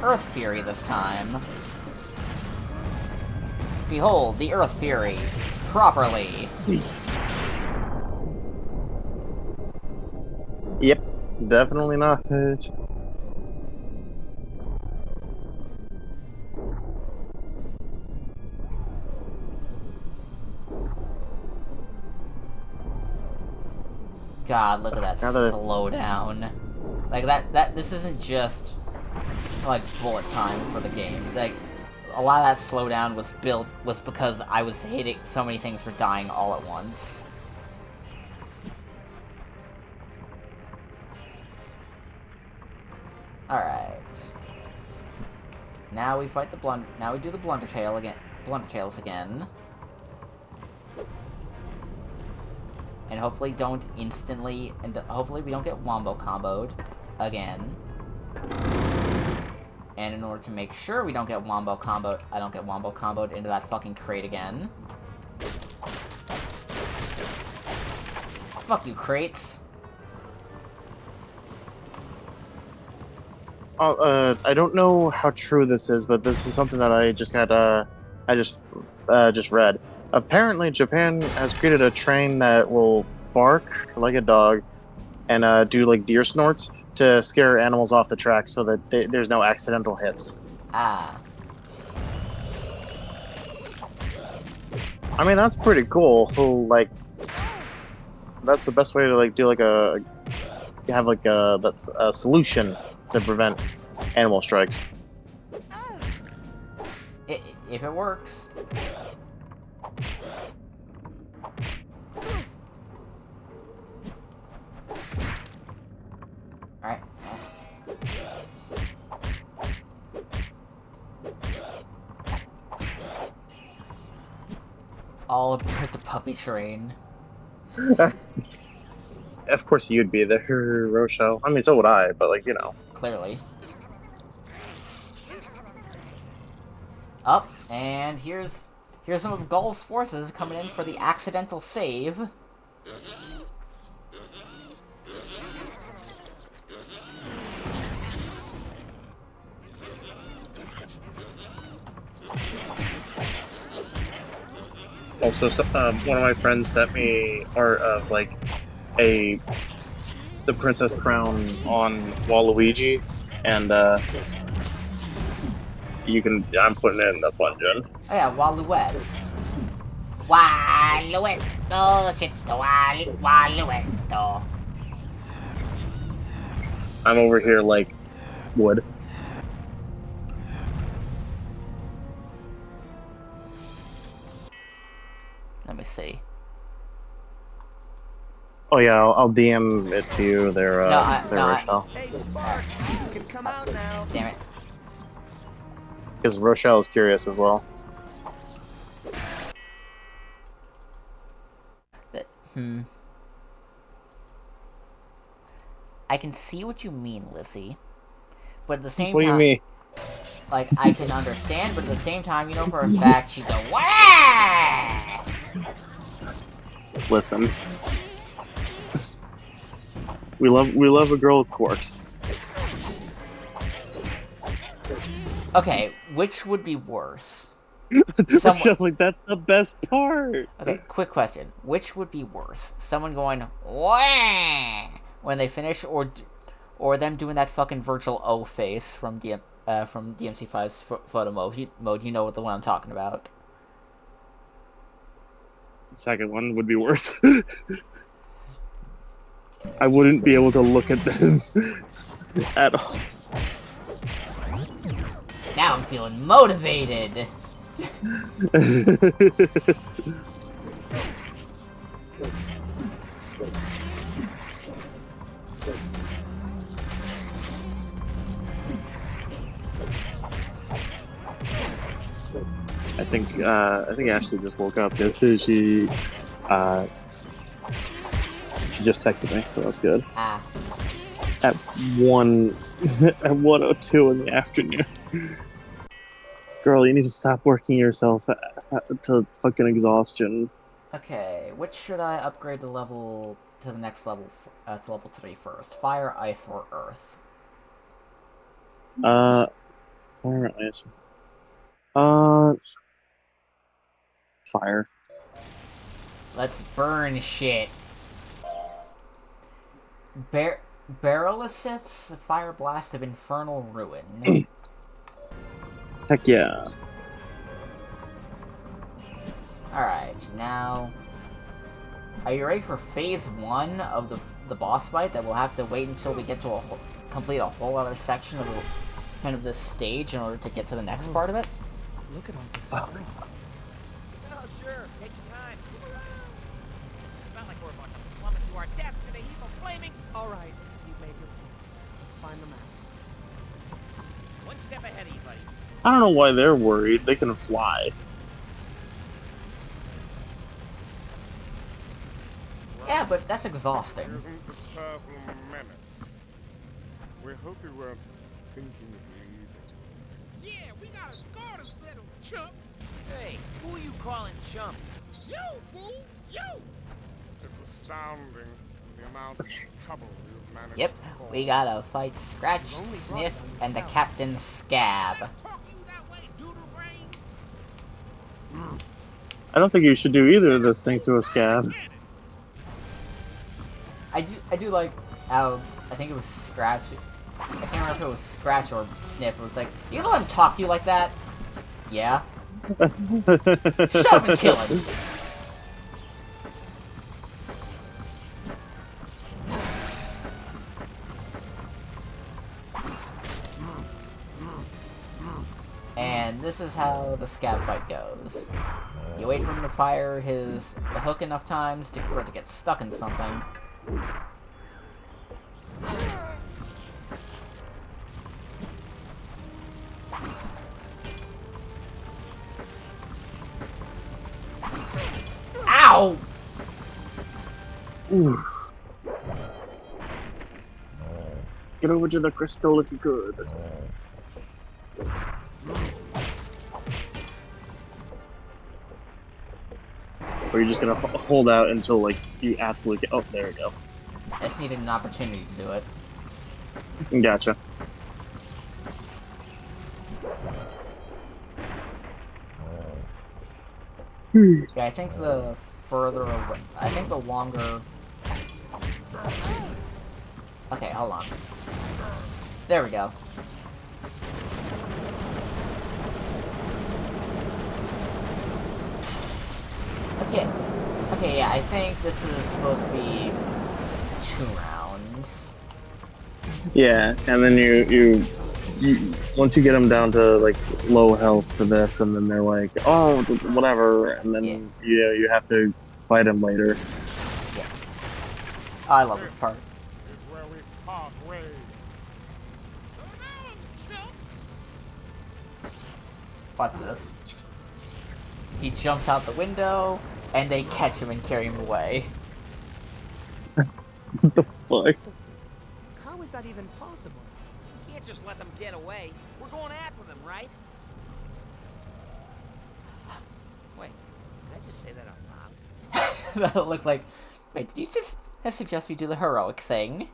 Earth Fury this time. Behold, the Earth Fury. Properly. Yep, definitely not it. God, look at that slowdown. Like, this isn't just, like, bullet time for the game. Like, a lot of that slowdown was because I was hitting, so many things were dying all at once. Alright. Now we fight now we do the Blundertails again. And hopefully hopefully we don't get wombo comboed again. And in order to make sure we don't get wombo comboed, I don't get wombo comboed into that fucking crate again. Fuck you, crates. I don't know how true this is, but this is something that I just got, just read. Apparently, Japan has created a train that will bark like a dog and do like deer snorts to scare animals off the track so that there's no accidental hits. Ah. I mean, that's pretty cool. So, like, that's the best way to like do like a have like a solution to prevent animal strikes. If it works. Alright. All aboard the puppy train. Of course you'd be there, Rochelle. I mean, so would I, but like, you know. Clearly. Up, and here's some of Gull's forces coming in for the accidental save. Also, one of my friends sent me art of like the princess crown on Waluigi, and I'm putting it in the dungeon. Oh yeah, Waluette. Waluetto, shit, Waluetto. I'm over here like wood. Let me see. Oh yeah, I'll DM it to you there, Rochelle. Hey, Sparks, you can come out now. Damn it. Because Rochelle is curious as well. I can see what you mean, Lissy. But at the same What time... do you mean? Like, I can understand, but at the same time, you know for a fact she'd go, Wah! Listen. We love a girl with quirks. Okay, which would be worse? Rochelle's like, that's the best part! Okay, quick question. Which would be worse? Someone going, Wah! When they finish, or them doing that fucking virtual O face from DMC5's photo mode? You know the one I'm talking about. The second one would be worse. I wouldn't be able to look at them at all. Now I'm feeling motivated! I think Ashley just woke up. She just texted me, so that's good. Ah. At 1:02 in the afternoon. Girl, you need to stop working yourself to fucking exhaustion. Okay, which should I upgrade to the next level, to level 3 first? Fire, ice, or earth? Fire, ice. Fire. Let's burn shit. Barrelisith's Fire Blast of Infernal Ruin. Heck yeah. Alright, now... Are you ready for phase 1 of the boss fight that we'll have to wait until we get to complete a whole other section of kind of this stage in order to get to the next part of it? Look at all this stuff. Oh, sure. Take your time. Move around. It's not like we're about to plummet to our deaths in a heap of flaming... All right, you've made your point. Find the map. One step ahead of you, buddy. I don't know why they're worried. They can fly. Yeah, but that's exhausting. Isn't the purple menace? We hope you weren't thinking of leaving. Yeah, we gotta score this little chump. Hey, who are you calling chump? You, fool! You! It's astounding the amount of trouble you've managed Yep, to cause. we gotta fight Scratch, Sniff, and the Captain Scab. Talk you that way, doodle brain. I don't think you should do either of those things to a scab. I do like how, I think it was Scratch, I can't remember if it was Scratch or Sniff, it was like, you gonna let him talk to you like that? Yeah. Shut up and kill him! And this is how the scab fight goes. You wait for him to fire the hook enough times for it to get stuck in something. Ow! Ooh. Get over to the crystal if you could. Or you're just gonna hold out until, like, you absolutely get... Oh, there we go. I just needed an opportunity to do it. Gotcha. Yeah, I think the further away... I think the longer... Okay, hold on. There we go. Okay, yeah, I think this is supposed to be 2 rounds. Yeah, and then you once you get them down to, like, low health for this, and then they're like, oh, whatever, and then you have to fight them later. Yeah. Oh, I love this part. Is where we part ways. Watch this. He jumps out the window, and they catch him and carry him away. What the fuck? How is that even possible? Can't just let them get away. We're going after them, right? Wait, did I just say that out loud? That'll look like... Wait, did you just suggest we do the heroic thing?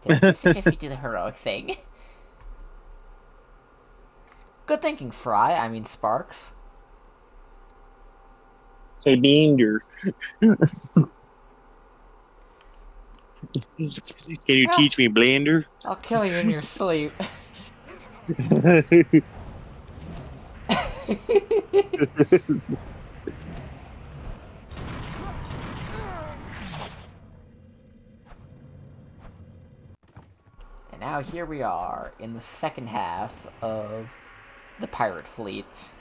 Did you suggest we do the heroic thing? Good thinking, Fry. I mean, Sparks. Hey, Beander. Can you teach me Blender? I'll kill you in your sleep. And now here we are in the second half of the pirate fleet.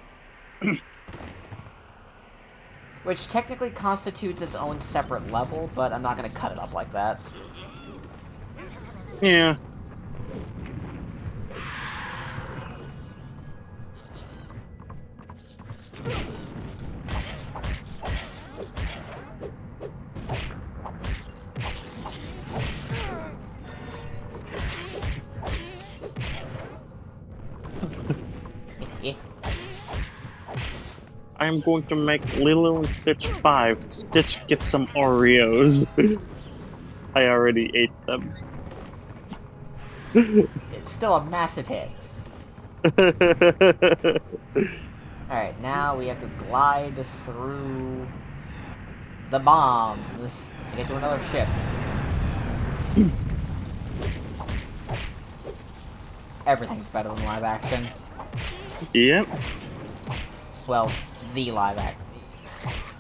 Which technically constitutes its own separate level, but I'm not going to cut it up like that. Yeah. I'm going to make Lilo and Stitch 5. Stitch gets some Oreos. I already ate them. It's still a massive hit. Alright, now we have to glide through the bombs to get to another ship. Everything's better than live action. Yep. Well, the live action.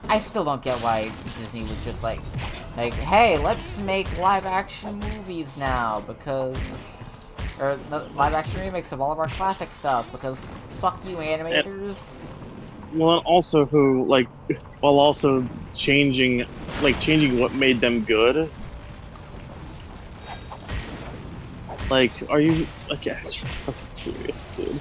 I still don't get why Disney was just like, hey, let's make live action movies now, because... Or live action remakes of all of our classic stuff, because fuck you, animators. Well, also while also changing what made them good. Like, are you, actually fucking serious, dude?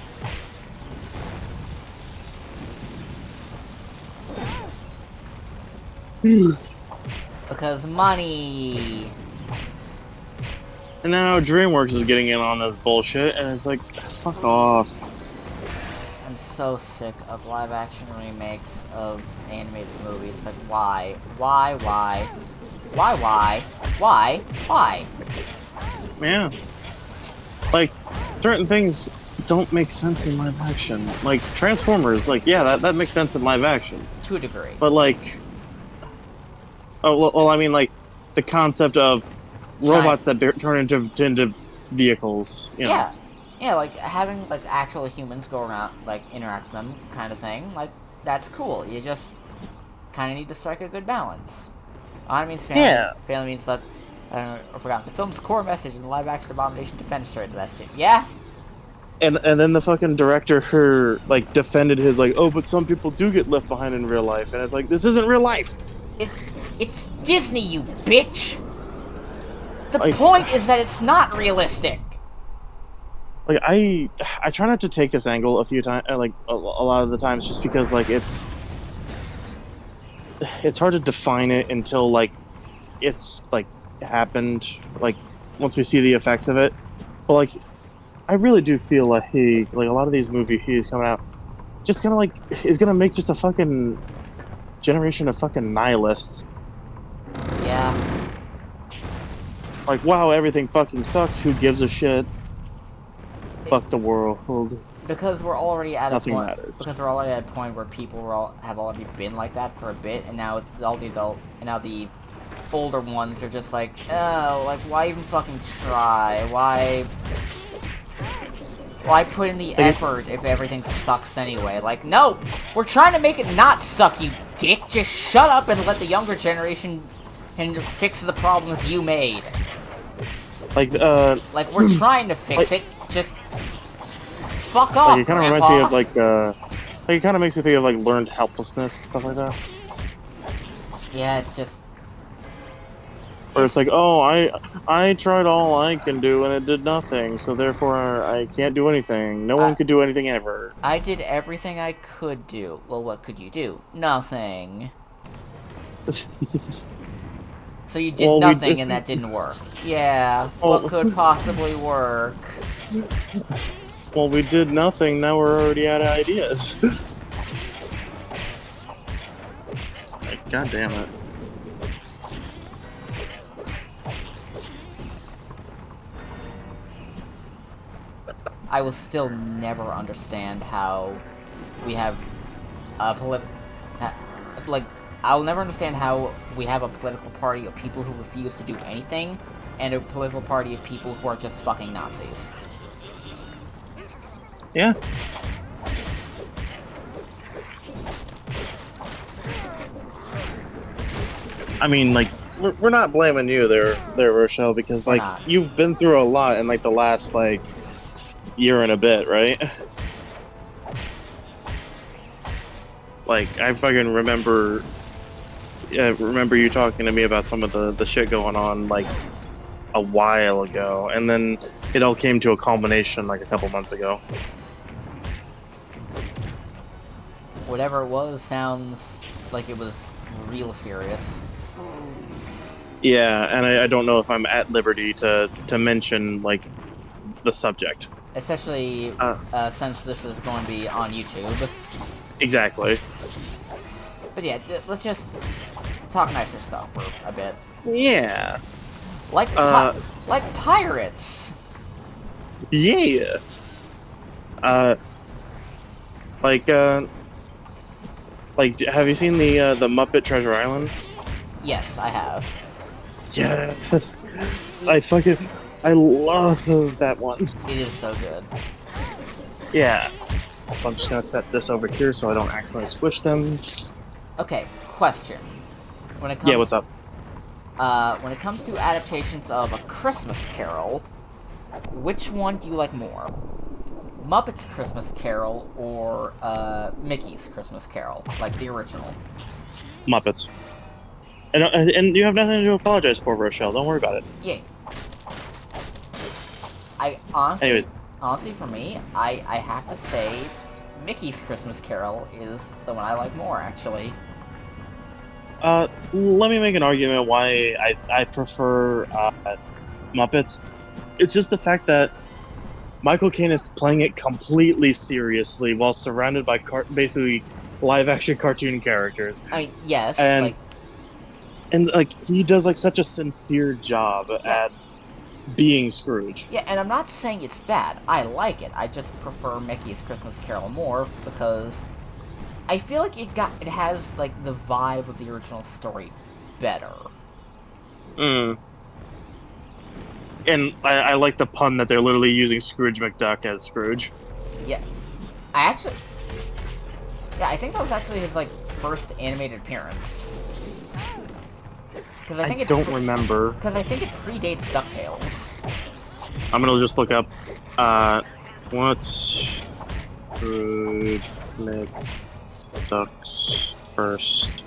Because money. And now DreamWorks is getting in on this bullshit, and it's like, fuck off. I'm so sick of live action remakes of animated movies. Like, why? Why? Why? Why? Why? Why? Why? Yeah. Like, certain things don't make sense in live action. Like, Transformers, yeah, that makes sense in live action. To a degree. But, oh, well, I mean, the concept of robots that turn into vehicles, you know. Yeah. Yeah, having, actual humans go around, interact with them kind of thing. That's cool. You just kind of need to strike a good balance. I mean, family means that... I forgot. The film's core message in the live-action Abomination Defense story. That's it. Yeah? And then the fucking director like defended his like, oh, but some people do get left behind in real life, and it's like, this isn't real life. It, it's Disney, you bitch! The Like, point is that it's not realistic! like I try not to take this angle a few times, like a lot of the times, just because like it's hard to define it until like it's like happened, like once we see the effects of it. But like I really do feel like like a lot of these movies he's coming out just gonna like is gonna make just a fucking generation of fucking nihilists. Yeah. Like, wow, everything fucking sucks. Who gives a shit? Fuck the world. Because we're already at Nothing a point. matters. Because we're already at a point where people have already been like that for a bit, and now now the older ones are just like, oh, like why even fucking try? Why put in the effort if everything sucks anyway? Like, no, we're trying to make it not suck, you dick. Just shut up and let the younger generation and fix the problems you made. Like, we're trying to fix it. Just fuck off. like it kind of reminds me of like it kind of makes you think of like learned helplessness and stuff like that. Yeah, it's just. Where it's like, oh, I tried all I can do and it did nothing, so therefore I can't do anything. No one could do anything ever. I did everything I could do. Well, what could you do? Nothing. So you did nothing and that didn't work. Yeah, what could possibly work? Well, we did nothing, now we're already out of ideas. Like, God damn it. I will still never understand how we have a I'll never understand how we have a political party of people who refuse to do anything, and a political party of people who are just fucking Nazis. Yeah. I mean, like, we're not blaming you there, Rochelle, because, like, you've been through a lot in, like, the last, like, year and a bit, right? Like, I fucking remember you talking to me about some of the shit going on, like, a while ago, and then it all came to a culmination, like, a couple months ago. Whatever it was sounds like it was real serious. Yeah, and I don't know if I'm at liberty to mention, like, the subject. Especially since this is going to be on YouTube. Exactly. But yeah, let's just talk nicer stuff for a bit. Yeah. Like pirates. Yeah. Like, have you seen the Muppet Treasure Island? Yes, I have. Yes. I love that one. It is so good. Yeah. So I'm just gonna set this over here so I don't accidentally squish them. Okay, question. When it comes, yeah, what's up? When it comes to adaptations of A Christmas Carol, which one do you like more? Muppet's Christmas Carol or Mickey's Christmas Carol, like the original? Muppets. And you have nothing to apologize for, Rochelle. Don't worry about it. Yeah. Honestly, for me, I have to say, Mickey's Christmas Carol is the one I like more, actually. Let me make an argument why I prefer Muppets. It's just the fact that Michael Caine is playing it completely seriously while surrounded by basically live-action cartoon characters. I mean, yes, and he does like such a sincere job at being Scrooge. Yeah, and I'm not saying it's bad. I like it. I just prefer Mickey's Christmas Carol more because I feel like it has like the vibe of the original story better. And I like the pun that they're literally using Scrooge McDuck as Scrooge. Yeah. I think that was actually his like first animated appearance. Because I don't remember. Because I think it predates DuckTales. I'm gonna just look up What's Scrooge McDuck's first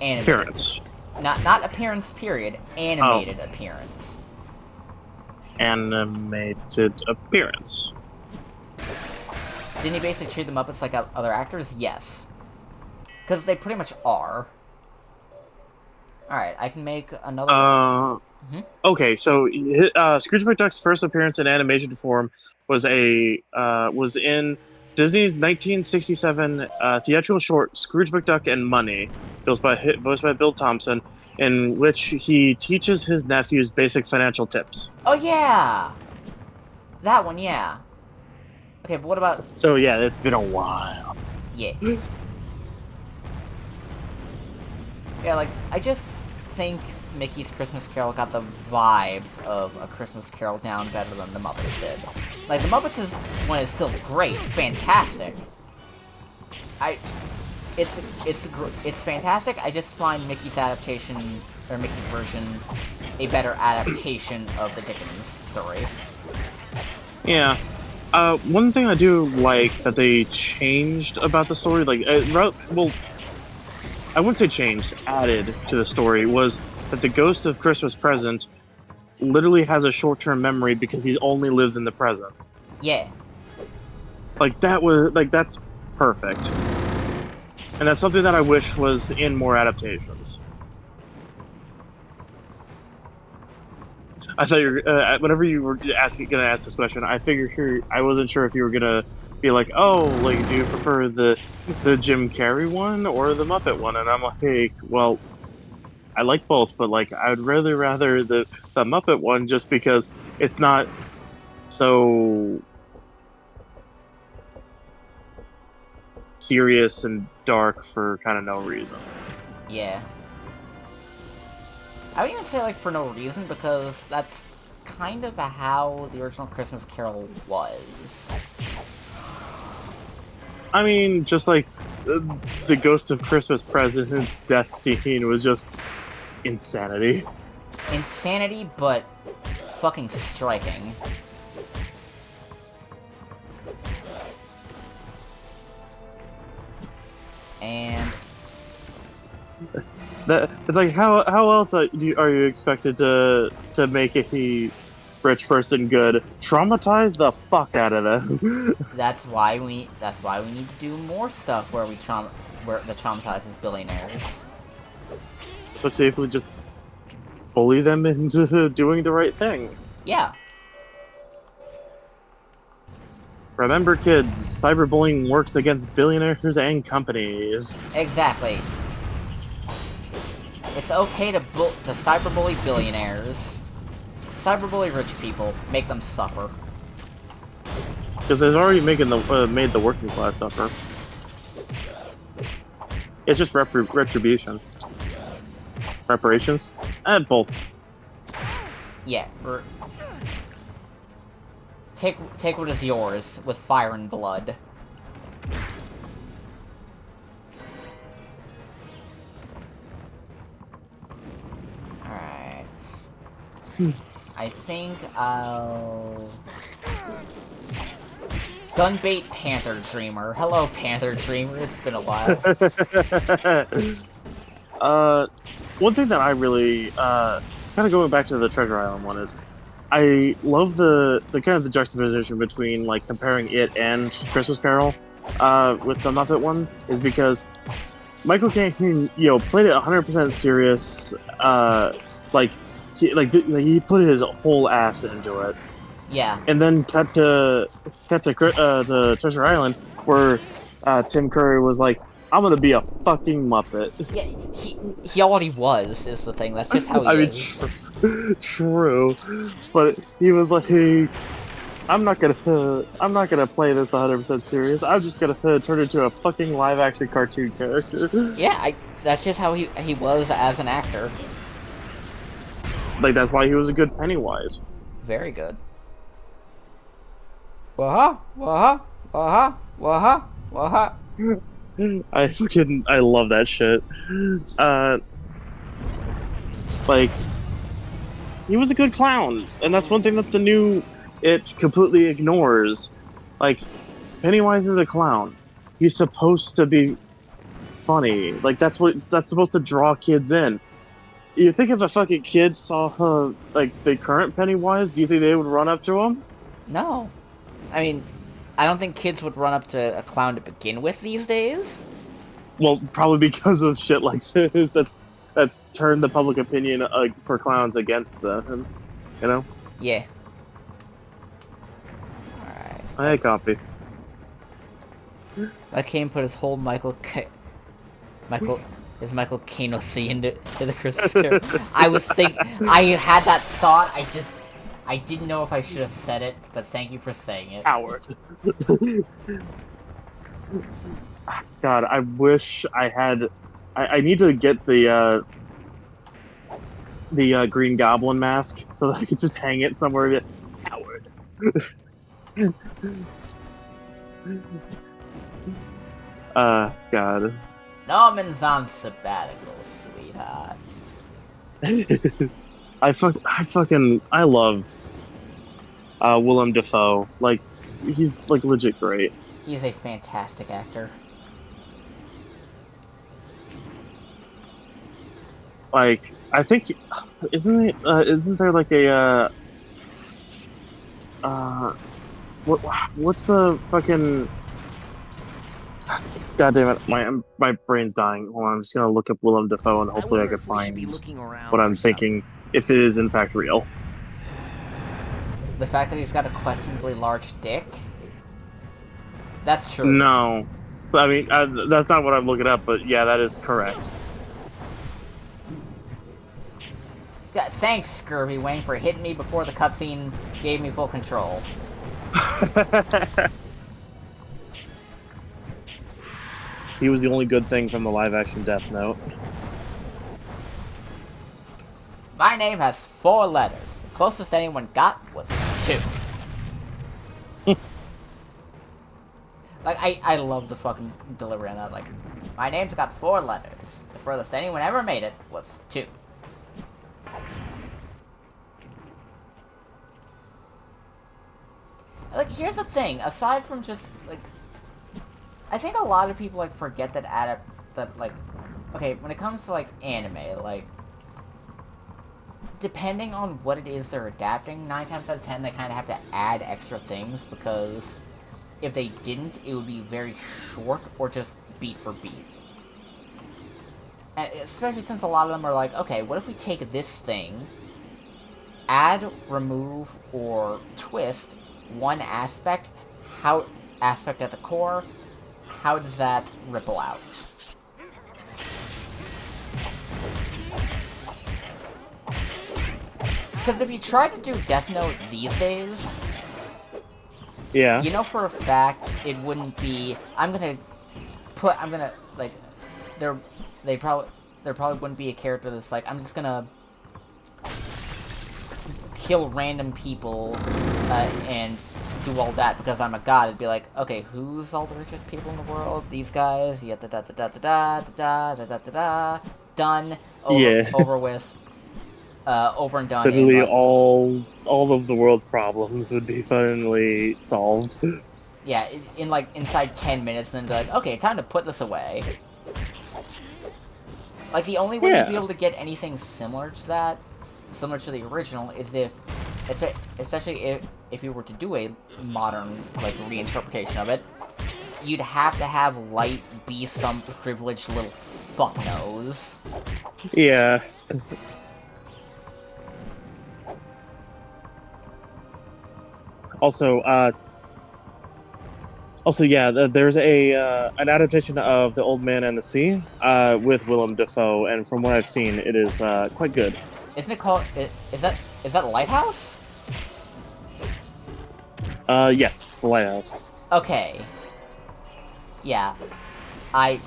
Animated. appearance? Not appearance, period. Animated appearance. Animated appearance. Didn't he basically treat the Muppets like other actors? Yes. Because they pretty much are. Alright, I can make another... Okay, so Scrooge McDuck's first appearance in animation form was in Disney's 1967 theatrical short Scrooge McDuck and Money, voiced by Bill Thompson, in which he teaches his nephews basic financial tips. Oh, yeah! That one, yeah. Okay, but what about... So yeah, it's been a while. Yeah. Yeah, like, I just think Mickey's Christmas Carol got the vibes of A Christmas Carol down better than the Muppets did. Like, the Muppets one is still great, fantastic. It's fantastic. I just find Mickey's adaptation, or Mickey's version, a better adaptation of the Dickens story. Yeah. One thing I do like that they changed about the story, like, well, I wouldn't say changed, added to the story, was that the ghost of Christmas Present literally has a short-term memory because he only lives in the present. Yeah. Like, that's perfect. And that's something that I wish was in more adaptations. I thought you were, whenever you were gonna ask this question, I wasn't sure if you were gonna be like, oh, like, do you prefer the Jim Carrey one or the Muppet one? And I'm like, well, I like both, but like, I would really rather the Muppet one just because it's not so serious and dark for kind of no reason. Yeah. I would even say, like, for no reason, because that's kind of how the original Christmas Carol was. I mean, just like the Ghost of Christmas Present's death scene was just insanity. Insanity, but fucking striking. And it's like, how else are you expected to make a rich person good? Traumatize the fuck out of them. that's why we need to do more stuff where that traumatizes billionaires. So safely just bully them into doing the right thing. Yeah. Remember, kids, cyberbullying works against billionaires and companies. Exactly. It's okay to cyberbully billionaires. Cyberbully rich people. Make them suffer. Because they've already made the working class suffer. It's just retribution. Reparations? Both. Yeah. Take what is yours with fire and blood. Alright. I think I'll... Gunbait Panther Dreamer. Hello, Panther Dreamer. It's been a while. One thing that I really, kind of going back to the Treasure Island one is, I love the kind of the juxtaposition between, like, comparing it and Christmas Carol, with the Muppet one, is because Michael Caine, played it 100% serious, he put his whole ass into it. Yeah. And then cut to Treasure Island, where Tim Curry was like, I'm gonna be a fucking Muppet. Yeah, he already was, is the thing. That's just how he is. True. But he was like, hey, I'm not gonna play this 100% serious. I'm just gonna turn into a fucking live-action cartoon character. Yeah, that's just how he was as an actor. Like, that's why he was a good Pennywise. Very good. Waha, waha, waha, waha, waha. I love that shit. Like, he was a good clown, and that's one thing that the new It completely ignores. Like, Pennywise is a clown. He's supposed to be funny. Like, that's supposed to draw kids in. You think if a fucking kid saw like the current Pennywise, do you think they would run up to him? No. I mean, I don't think kids would run up to a clown to begin with these days. Well, probably because of shit like this. That's turned the public opinion for clowns against them. You know. Yeah. Alright. I had coffee. That Kane put his whole Michael Kano C into the Christmas Carol. I had that thought, I didn't know if I should have said it, but thank you for saying it. Coward. God, I wish I had. I need to get the Green Goblin mask so that I could just hang it somewhere. Coward. God. Norman's on sabbatical, sweetheart. I love Willem Dafoe. Like, he's like legit great. He's a fantastic actor. Like, I think isn't there like a what's the fucking God damn it, my brain's dying. Hold on, I'm just gonna look up Willem Dafoe and hopefully I can find what I'm thinking, if it is in fact real. The fact that he's got a questionably large dick? That's true. No. I mean, that's not what I'm looking up, but yeah, that is correct. Yeah, thanks, Scurvy Wang, for hitting me before the cutscene gave me full control. He was the only good thing from the live-action Death Note. My name has 4 letters. The closest anyone got was 2. Like, I love the fucking delivery on that. Like, my name's got 4 letters. The furthest anyone ever made it was 2. Like, here's the thing. Aside from just, like... I think a lot of people, like, forget that like... Okay, when it comes to, like, anime, like... Depending on what it is they're adapting, 9 times out of 10, they kind of have to add extra things, because... If they didn't, it would be very short, or just beat for beat. And especially since a lot of them are like, okay, what if we take this thing, add, remove, or twist one aspect, aspect at the core, how does that ripple out? Because if you try to do Death Note these days... Yeah. You know for a fact it wouldn't be. There probably wouldn't be a character that's like, I'm just gonna kill random people and do all that because I'm a god. It'd be like, okay, who's all the richest people in the world? These guys. Yeah, done. Over with. Over and done. Literally, in, like, all of the world's problems would be finally solved. Yeah, inside 10 minutes, and then be like, okay, time to put this away. Like, the only way you'd be able to get anything similar to that, similar to the original, is especially if you were to do a modern, like, reinterpretation of it, you'd have to have Light be some privileged little fucknose. Yeah. Also, yeah, there's an adaptation of The Old Man and the Sea with Willem Dafoe, and from what I've seen, it is quite good. Isn't it called? Is that Lighthouse? Yes, it's The Lighthouse. Okay. Yeah, I've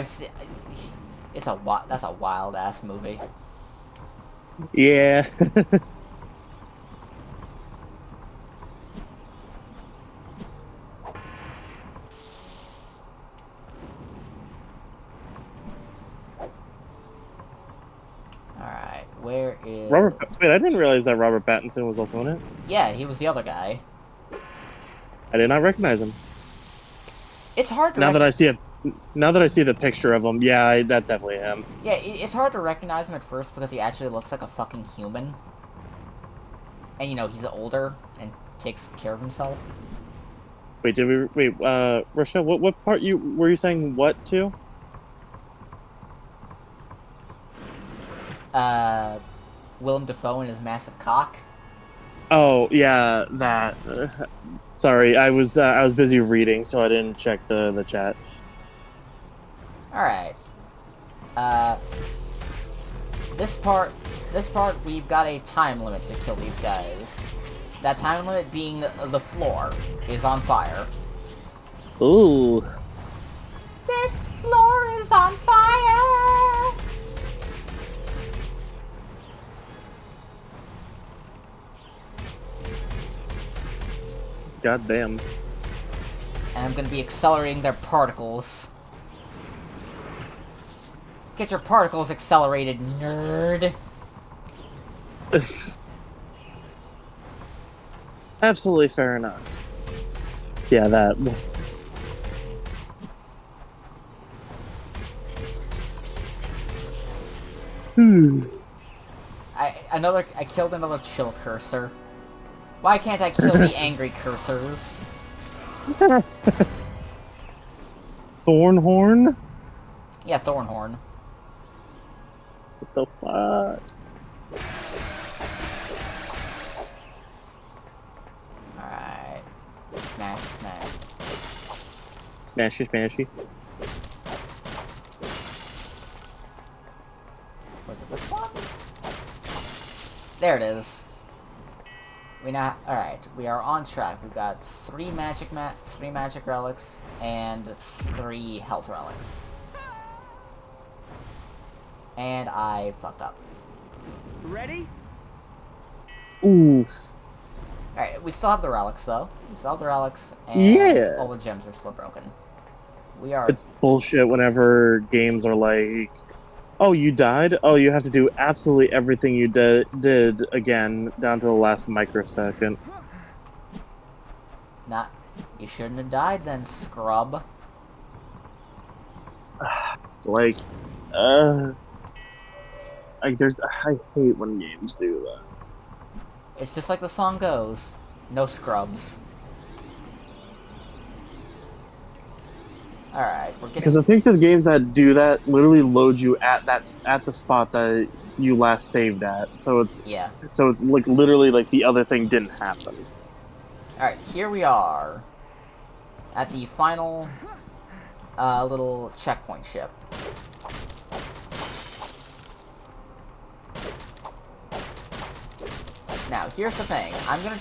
seen. That's a wild ass movie. Yeah. Where is... Wait, I didn't realize that Robert Pattinson was also in it. Yeah, he was the other guy. I did not recognize him. It's hard to Now that I see the picture of him, yeah, that's definitely him. Yeah, it's hard to recognize him at first because he actually looks like a fucking human. And, you know, he's older and takes care of himself. Wait, Rochelle, what part were you saying what to? Willem Dafoe and his massive cock. Oh, yeah, that. Sorry, I was busy reading, so I didn't check the chat. Alright. This part, we've got a time limit to kill these guys. That time limit being the floor is on fire. Ooh. This floor is on fire! God damn. And I'm gonna be accelerating their particles. Get your particles accelerated, nerd! Absolutely fair enough. Yeah, that. I killed another chill cursor. Why can't I kill the angry cursors? Thornhorn? Yeah, Thornhorn. What the fuck? Alright. Smash, smash. Smashy, smashy. Was it this one? There it is. Alright, we are on track. We've got 3 magic relics and 3 health relics. And I fucked up. Ready? Oof. Alright, we still have the relics though. We still have the relics and Yeah. all the gems are still broken. We are It's bullshit whenever games are like, oh, you died? Oh, you have to do absolutely everything you did again, down to the last microsecond. not. You shouldn't have died then, scrub. Like, I hate when games do that. It's just like the song goes. No scrubs. Alright, we're getting... Because I think the games that do that literally load you at the spot that you last saved at. So it's like literally like the other thing didn't happen. Alright, here we are. At the final little checkpoint ship. Now, here's the thing. I'm gonna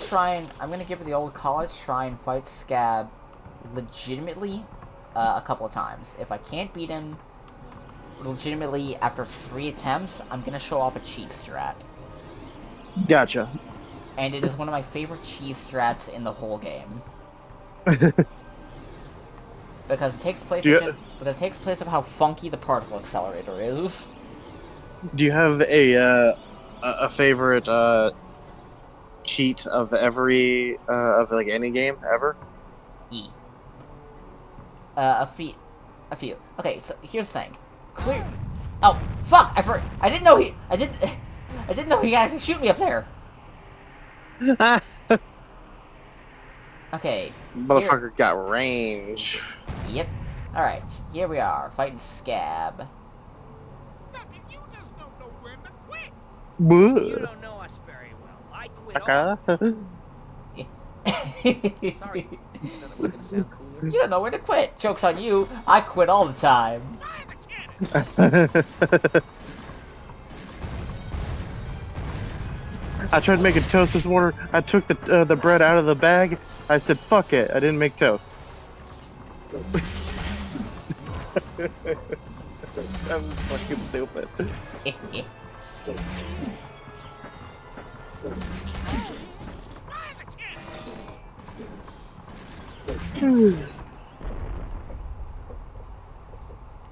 give it the old college try and fight Scab legitimately a couple of times. If I can't beat him legitimately after 3 attempts, I'm gonna show off a cheat strat. Gotcha. And it is one of my favorite cheat strats in the whole game. Because it takes place of how funky the particle accelerator is. Do you have a favorite cheat of every of like any game ever? E. A few. Okay, so here's the thing. Clear. Oh fuck! I didn't know I didn't know he could actually shoot me up there. Okay. Motherfucker got range. Yep. All right. Here we are fighting Scab. Sucker, you just don't know when to quit. You don't know us very well. I quit Sucker. Sorry. That was gonna sound cooler. You don't know where to quit. Joke's on you. I quit all the time. Fire the cannon. I tried making toast this morning. I took the bread out of the bag. I said, "Fuck it." I didn't make toast. That was fucking stupid. Fire the cannon.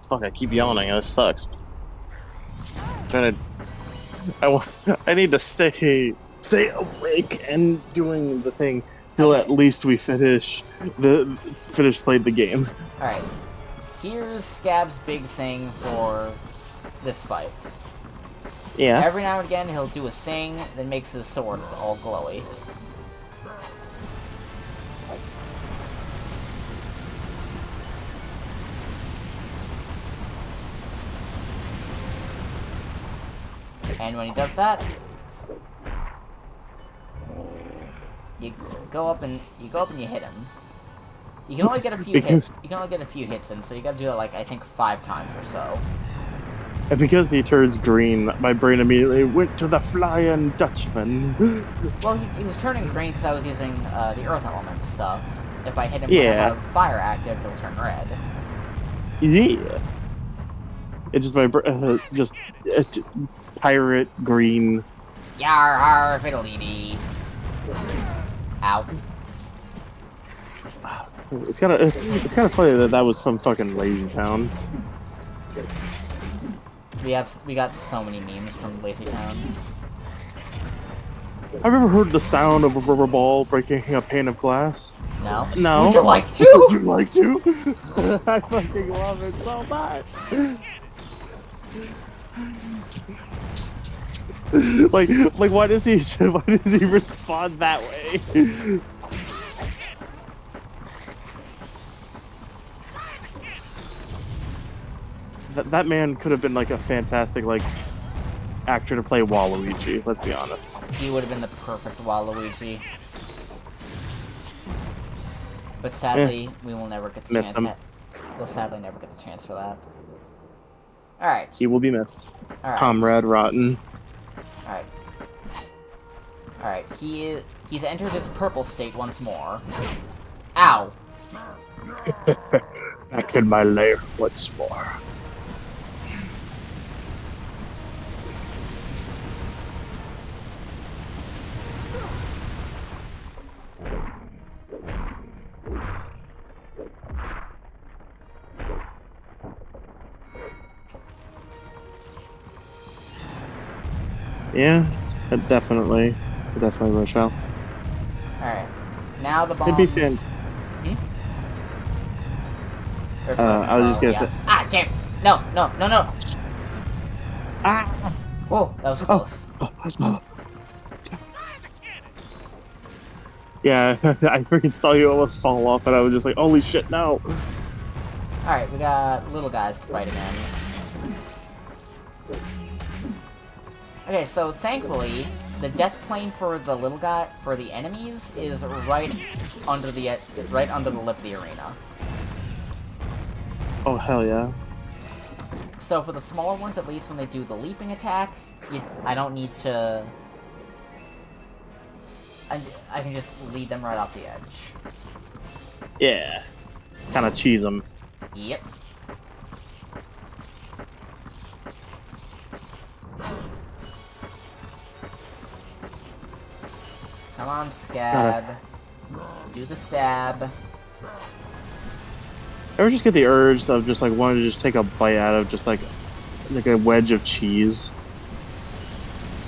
Fuck! I keep yawning. This sucks. Trying to I need to stay awake and doing the thing till Okay. at least we finish played the game. Alright. Here's Scab's big thing for this fight. Yeah. Every now and again, he'll do a thing that makes his sword all glowy. And when he does that, you go up and you hit him. You can only get a few hits. You can only get a few hits in, so you gotta do it like I think 5 times or so. And because he turns green, my brain immediately went to the Flying Dutchman. Well, he was turning green because I was using the earth element stuff. If I hit him when I Yeah. have fire active, he'll turn red. Yeah. It just pirate green. Yar har fiddly. Ow. It's kind of funny that was from fucking Lazy Town. We got so many memes from Lazy Town. Have you ever heard the sound of a rubber ball breaking a pane of glass? No? No. Would you like to? Would you like to? I fucking love it so much. like why does he respond that way? That man could have been like a fantastic like actor to play Waluigi, let's be honest. He would have been the perfect Waluigi. But sadly, we will never get the Miss chance. him. We'll sadly never get the chance for that. Alright. He will be missed. Alright. Comrade Rotten. Alright. Alright, he's entered his purple state once more. Ow! Back in my lair once more. Yeah, definitely Rochelle. Alright. Now the bombs... It'd be fan. Or I was just gonna say. Ah, damn! No! Ah! Whoa, that was close. Yeah, I freaking saw you almost fall off, and I was just like, "Holy shit, no!" Alright, we got little guys to fight again. Okay, so thankfully, the death plane for the little guy, for the enemies, is right under the lip of the arena. Oh hell yeah! So for the smaller ones, at least when they do the leaping attack, I don't need to... I can just lead them right off the edge. Yeah, kind of cheese them. Yep. Come on, Scab. Do the stab. Ever just get the urge of just like wanting to just take a bite out of just like a wedge of cheese?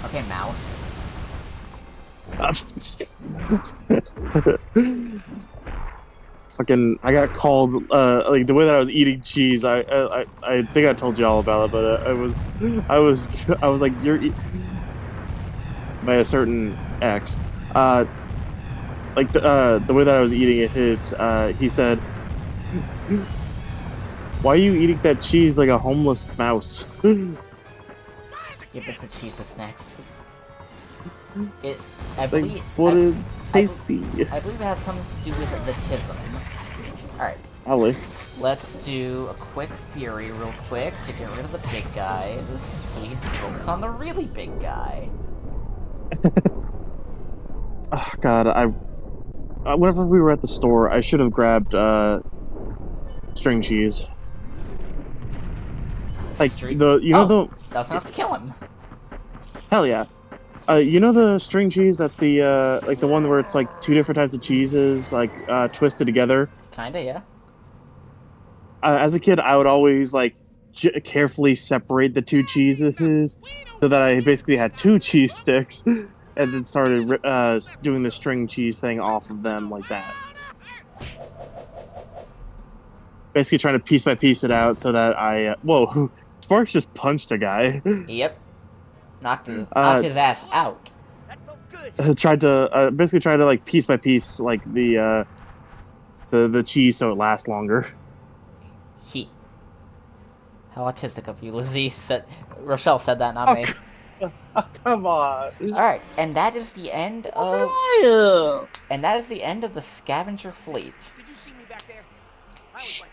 Okay, mouse. Fucking, I got called like the way that I was eating cheese. I think I told you all about it, but I was like by a certain ex. Like the way that I was eating it, he said, "Why are you eating that cheese like a homeless mouse?" Give bits of cheese as snacks. I believe Tasty. I believe it has something to do with the tism. Alright, Probably. let's do a quick fury real quick to get rid of the big guys, so we can focus on the really big guy. Oh god, whenever we were at the store, I should have grabbed string cheese. Like That's enough to kill him. Hell yeah. You know the string cheese? That's the like the one where it's like 2 different types of cheeses like twisted together. Kinda, yeah. As a kid, I would always like carefully separate the two cheeses so that I basically had two cheese sticks, and then started doing the string cheese thing off of them like that. Basically, trying to piece by piece it out so that whoa, Sparks just punched a guy. Yep. Knocked his ass out. That felt good. Tried to basically try to like piece by piece like the cheese so it lasts longer. He. How autistic of you, Lizzie. Rochelle said that, not me. Come on. Alright, and that is the end of... Yeah. And that is the end of the scavenger fleet. Did you see me back there? I was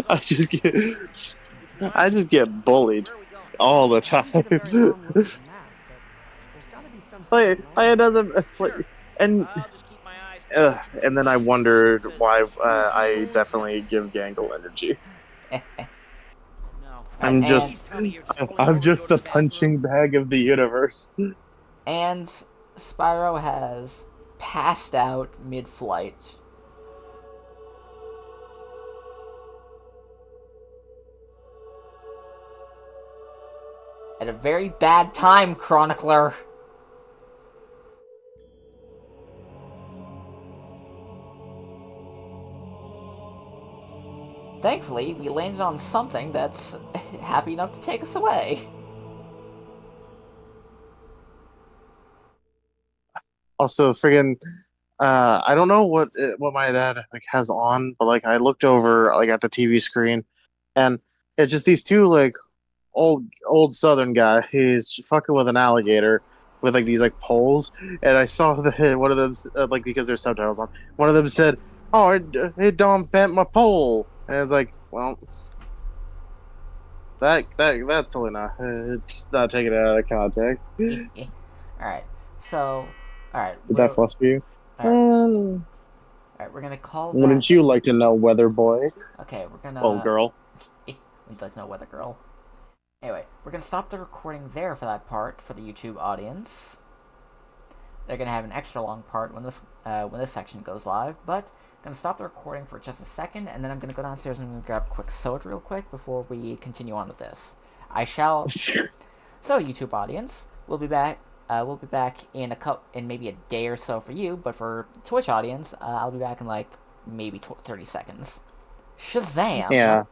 like, I just get bullied where are we going? all the time. I didn't get a very long look at the map, but there's gotta be some sort of I had other Sure. and I'll just keep my eyes peeled. and then I wondered why I definitely give Gangle energy. No. I'm And- just I'm just the punching bag of the universe. And Spyro has passed out mid-flight. At a very bad time, Chronicler. Thankfully, we landed on something that's happy enough to take us away. Also, friggin', I don't know what my dad like has on, but like I looked over like at the TV screen, and it's just these two like old Southern guy. He's fucking with an alligator with like these like poles, and I saw that one of them like because there's subtitles on. One of them said, "Oh, it don't bent my pole," and it's like, well, that's totally not. It's not taken out of context. Alright, so... Alright, Did that fluster you? Alright, we're gonna call that... Wouldn't you like to know, weather boy? Okay, we're gonna... Oh, girl. Would you like to know weather girl? Anyway, we're gonna stop the recording there for that part for the YouTube audience. They're gonna have an extra long part when this section goes live, but I'm gonna stop the recording for just a second, and then I'm gonna go downstairs and I'm gonna grab a quick soda real quick before we continue on with this. I shall. So, YouTube audience, we'll be back. We'll be back in maybe a day or so for you, but for Twitch audience, I'll be back in like maybe 30 seconds. Shazam! Yeah.